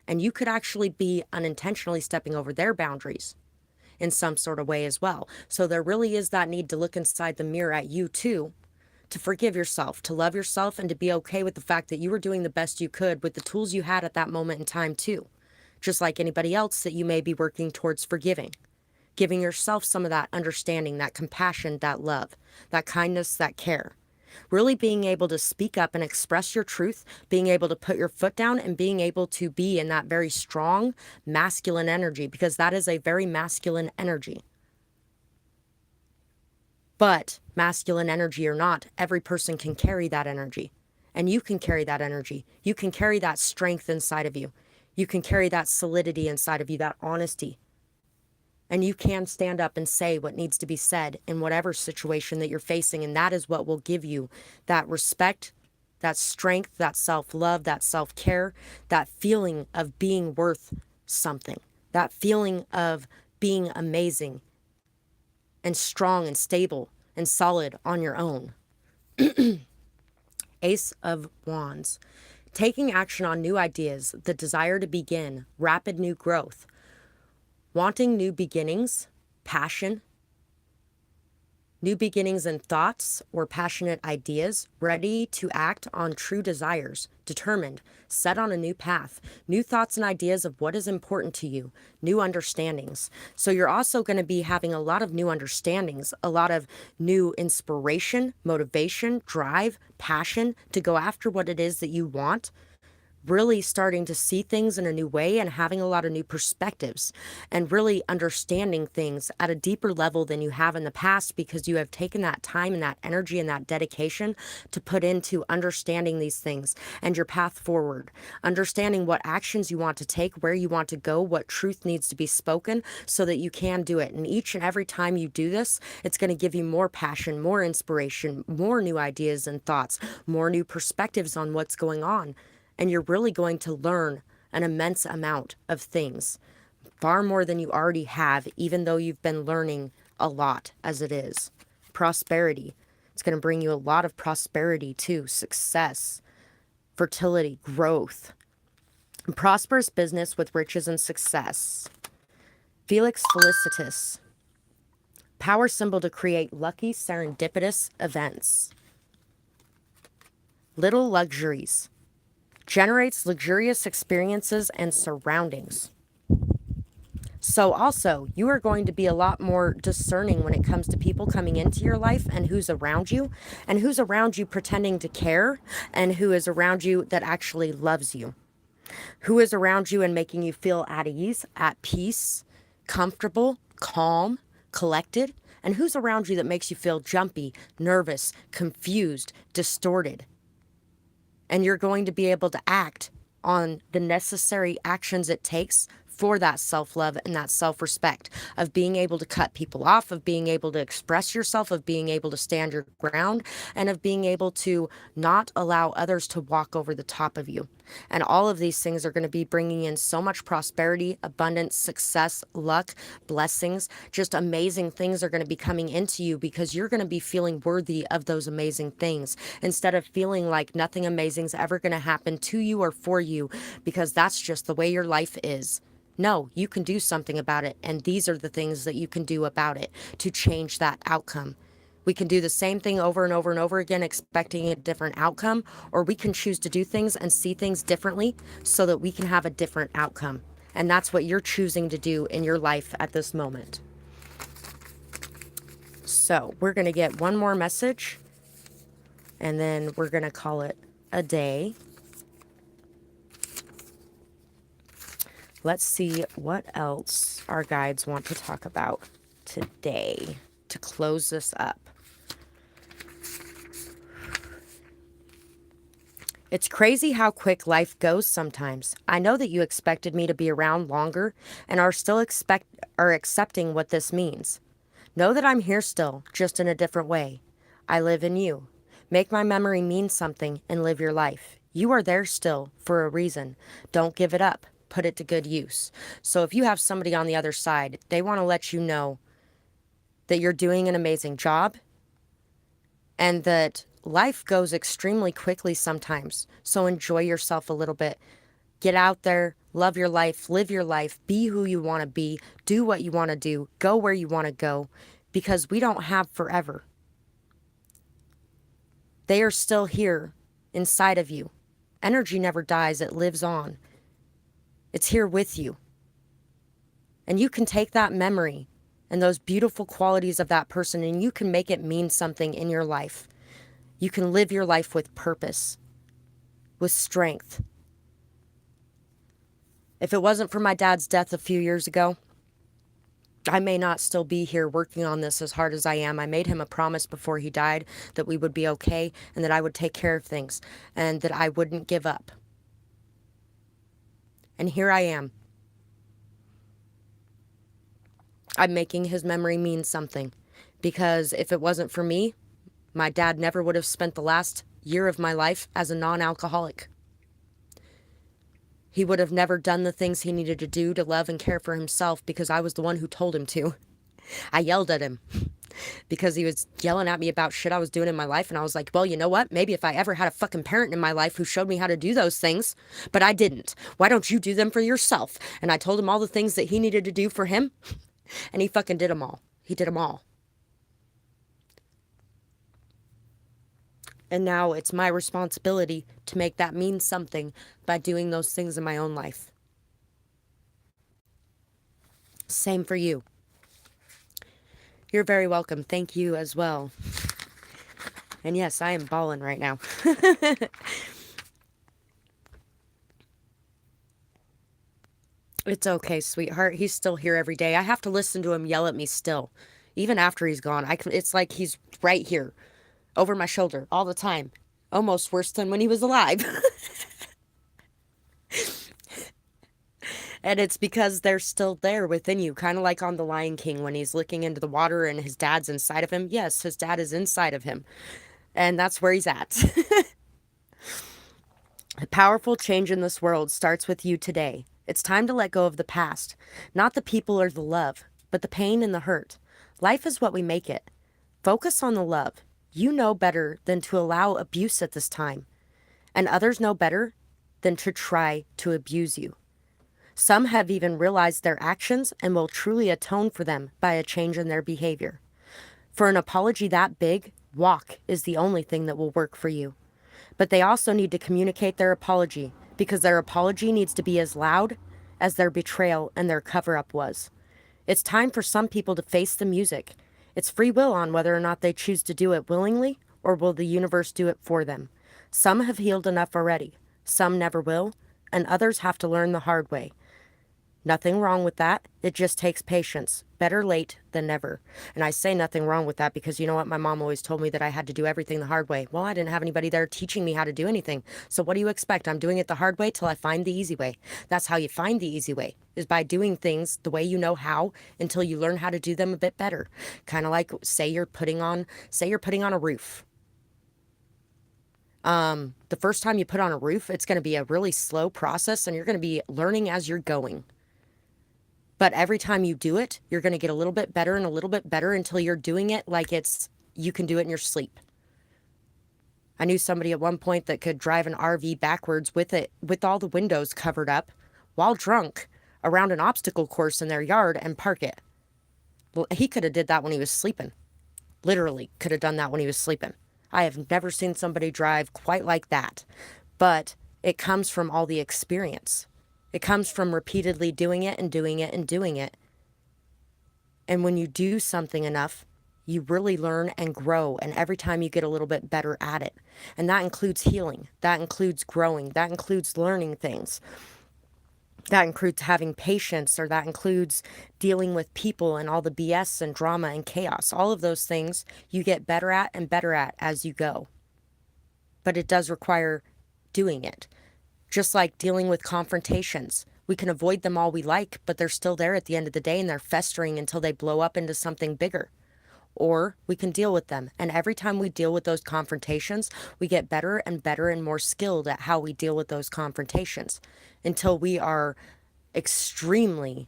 And you could actually be unintentionally stepping over their boundaries in some sort of way as well. So there really is that need to look inside the mirror at you too, to forgive yourself, to love yourself, and to be okay with the fact that you were doing the best you could with the tools you had at that moment in time too. Just like anybody else that you may be working towards forgiving. Giving yourself some of that understanding, that compassion, that love, that kindness, that care. Really being able to speak up and express your truth, being able to put your foot down and being able to be in that very strong masculine energy, because that is a very masculine energy. But masculine energy or not, every person can carry that energy. And you can carry that energy. You can carry that strength inside of you. You can carry that solidity inside of you, that honesty. And you can stand up and say what needs to be said in whatever situation that you're facing. And that is what will give you that respect, that strength, that self-love, that self-care, that feeling of being worth something, that feeling of being amazing and strong and stable and solid on your own. Ace of Wands. Taking action on new ideas, the desire to begin, rapid new growth, wanting new beginnings, passion, new beginnings in thoughts or passionate ideas, ready to act on true desires, determined, set on a new path, new thoughts and ideas of what is important to you, new understandings. So you're also going to be having a lot of new understandings, a lot of new inspiration, motivation, drive, passion to go after what it is that you want. Really starting to see things in a new way and having a lot of new perspectives and really understanding things at a deeper level than you have in the past, because you have taken that time and that energy and that dedication to put into understanding these things and your path forward, understanding what actions you want to take, where you want to go, what truth needs to be spoken so that you can do it. And each and every time you do this, it's going to give you more passion, more inspiration, more new ideas and thoughts, more new perspectives on what's going on. And you're really going to learn an immense amount of things, far more than you already have, even though you've been learning a lot as it is. Prosperity. It's going to bring you a lot of prosperity too, success, fertility, growth. A prosperous business with riches and success. Felix Felicitas. Power symbol to create lucky, serendipitous events. Little luxuries. Generates luxurious experiences and surroundings. So also, you are going to be a lot more discerning when it comes to people coming into your life and who's around you pretending to care, and who is around you that actually loves you. Who is around you and making you feel at ease, at peace, comfortable, calm, collected, and who's around you that makes you feel jumpy, nervous, confused, distorted. And you're going to be able to act on the necessary actions it takes for that self-love and that self-respect, of being able to cut people off, of being able to express yourself, of being able to stand your ground, and of being able to not allow others to walk over the top of you. And all of these things are going to be bringing in so much prosperity, abundance, success, luck, blessings. Just amazing things are going to be coming into you because you're going to be feeling worthy of those amazing things, instead of feeling like nothing amazing is ever going to happen to you or for you, because that's just the way your life is. No, you can do something about it, and these are the things that you can do about it to change that outcome. We can do the same thing over and over and over again, expecting a different outcome, or we can choose to do things and see things differently so that we can have a different outcome. And that's what you're choosing to do in your life at this moment. So we're going to get one more message, and then we're going to call it a day. Let's see what else our guides want to talk about today to close this up. It's crazy how quick life goes sometimes. I know that you expected me to be around longer and are still accepting what this means. Know that I'm here still, just in a different way. I live in you. Make my memory mean something and live your life. You are there still for a reason. Don't give it up. Put it to good use. So if you have somebody on the other side, they want to let you know that you're doing an amazing job and that life goes extremely quickly sometimes. So enjoy yourself a little bit. Get out there, love your life, live your life, be who you want to be, do what you want to do, go where you want to go, because we don't have forever. They are still here inside of you. Energy never dies, it lives on. It's here with you. And you can take that memory and those beautiful qualities of that person and you can make it mean something in your life. You can live your life with purpose, with strength. If it wasn't for my dad's death a few years ago, I may not still be here working on this as hard as I am. I made him a promise before he died that we would be okay and that I would take care of things and that I wouldn't give up. And here I am. I'm making his memory mean something because if it wasn't for me, my dad never would have spent the last year of my life as a non-alcoholic. He would have never done the things he needed to do to love and care for himself because I was the one who told him to. I yelled at him because he was yelling at me about shit I was doing in my life. And I was like, well, you know what? Maybe if I ever had a fucking parent in my life who showed me how to do those things, but I didn't. Why don't you do them for yourself? And I told him all the things that he needed to do for him. And he fucking did them all. He did them all. And now it's my responsibility to make that mean something by doing those things in my own life. Same for you. You're very welcome. Thank you as well. And yes, I am bawling right now. It's okay, sweetheart. He's still here every day. I have to listen to him yell at me still. Even after he's gone. It's like he's right here. Over my shoulder all the time. Almost worse than when he was alive. And it's because they're still there within you. Kind of like on The Lion King when he's looking into the water and his dad's inside of him. Yes, his dad is inside of him. And that's where he's at. A powerful change in this world starts with you today. It's time to let go of the past. Not the people or the love, but the pain and the hurt. Life is what we make it. Focus on the love. You know better than to allow abuse at this time. And others know better than to try to abuse you. Some have even realized their actions and will truly atone for them by a change in their behavior. For an apology that big, walk is the only thing that will work for you. But they also need to communicate their apology because their apology needs to be as loud as their betrayal and their cover-up was. It's time for some people to face the music. It's free will on whether or not they choose to do it willingly or will the universe do it for them. Some have healed enough already. Some never will, and others have to learn the hard way. Nothing wrong with that. It just takes patience. Better late than never. And I say nothing wrong with that because you know what? My mom always told me that I had to do everything the hard way. Well, I didn't have anybody there teaching me how to do anything. So what do you expect? I'm doing it the hard way till I find the easy way. That's how you find the easy way, is by doing things the way you know how until you learn how to do them a bit better. Kind of like say you're putting on a roof. The first time you put on a roof, it's going to be a really slow process and you're going to be learning as you're going. But every time you do it, you're going to get a little bit better and a little bit better until you're doing it like you can do it in your sleep. I knew somebody at one point that could drive an RV backwards with all the windows covered up while drunk around an obstacle course in their yard and park it. Well, he could have did that when he was sleeping. Literally could have done that when he was sleeping. I have never seen somebody drive quite like that. But it comes from all the experience. It comes from repeatedly doing it and doing it and doing it. And when you do something enough, you really learn and grow. And every time you get a little bit better at it. And that includes healing. That includes growing. That includes learning things. That includes having patience, or that includes dealing with people and all the BS and drama and chaos. All of those things you get better at and better at as you go. But it does require doing it. Just like dealing with confrontations. We can avoid them all we like, but they're still there at the end of the day, and they're festering until they blow up into something bigger. Or we can deal with them. And every time we deal with those confrontations, we get better and better and more skilled at how we deal with those confrontations until we're an extremely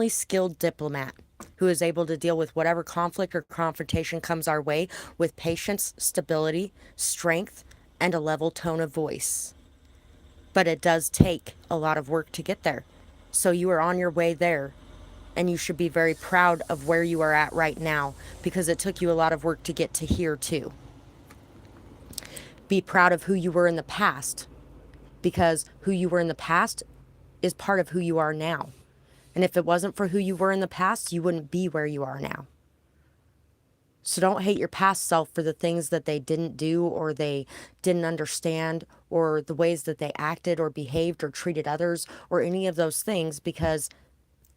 skilled diplomat who is able to deal with whatever conflict or confrontation comes our way with patience, stability, strength, and a level tone of voice. But it does take a lot of work to get there. So you are on your way there, and you should be very proud of where you are at right now, because it took you a lot of work to get to here too. Be proud of who you were in the past, because who you were in the past is part of who you are now. And if it wasn't for who you were in the past, you wouldn't be where you are now. So don't hate your past self for the things that they didn't do, or they didn't understand, or the ways that they acted or behaved or treated others, or any of those things, because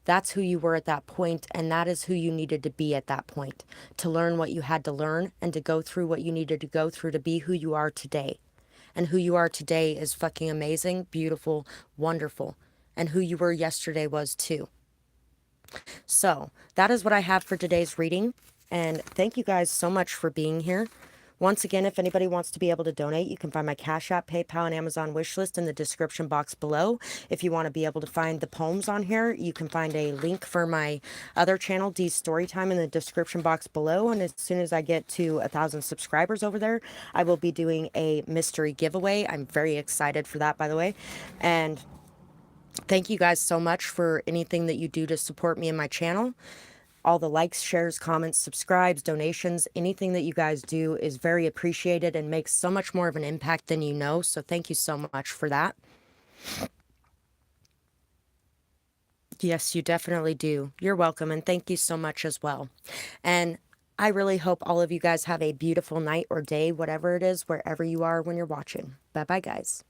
that's who you were at that point, and that is who you needed to be at that point, to learn what you had to learn and to go through what you needed to go through to be who you are today. And who you are today is fucking amazing, beautiful, wonderful. And who you were yesterday was too. So that is what I have for today's reading. And thank you guys so much for being here. Once again, if anybody wants to be able to donate, you can find my Cash App, PayPal, and Amazon wish list in the description box below. If you want to be able to find the poems on here, you can find a link for my other channel, Dee's Storytime, in the description box below. And as soon as I get to 1,000 subscribers over there, I will be doing a mystery giveaway. I'm very excited for that, by the way. And thank you guys so much for anything that you do to support me and my channel. All the likes, shares, comments, subscribes, donations, anything that you guys do is very appreciated and makes so much more of an impact than you know. So thank you so much for that. Yes, you definitely do. You're welcome. And thank you so much as well. And I really hope all of you guys have a beautiful night or day, whatever it is, wherever you are when you're watching. Bye-bye, guys.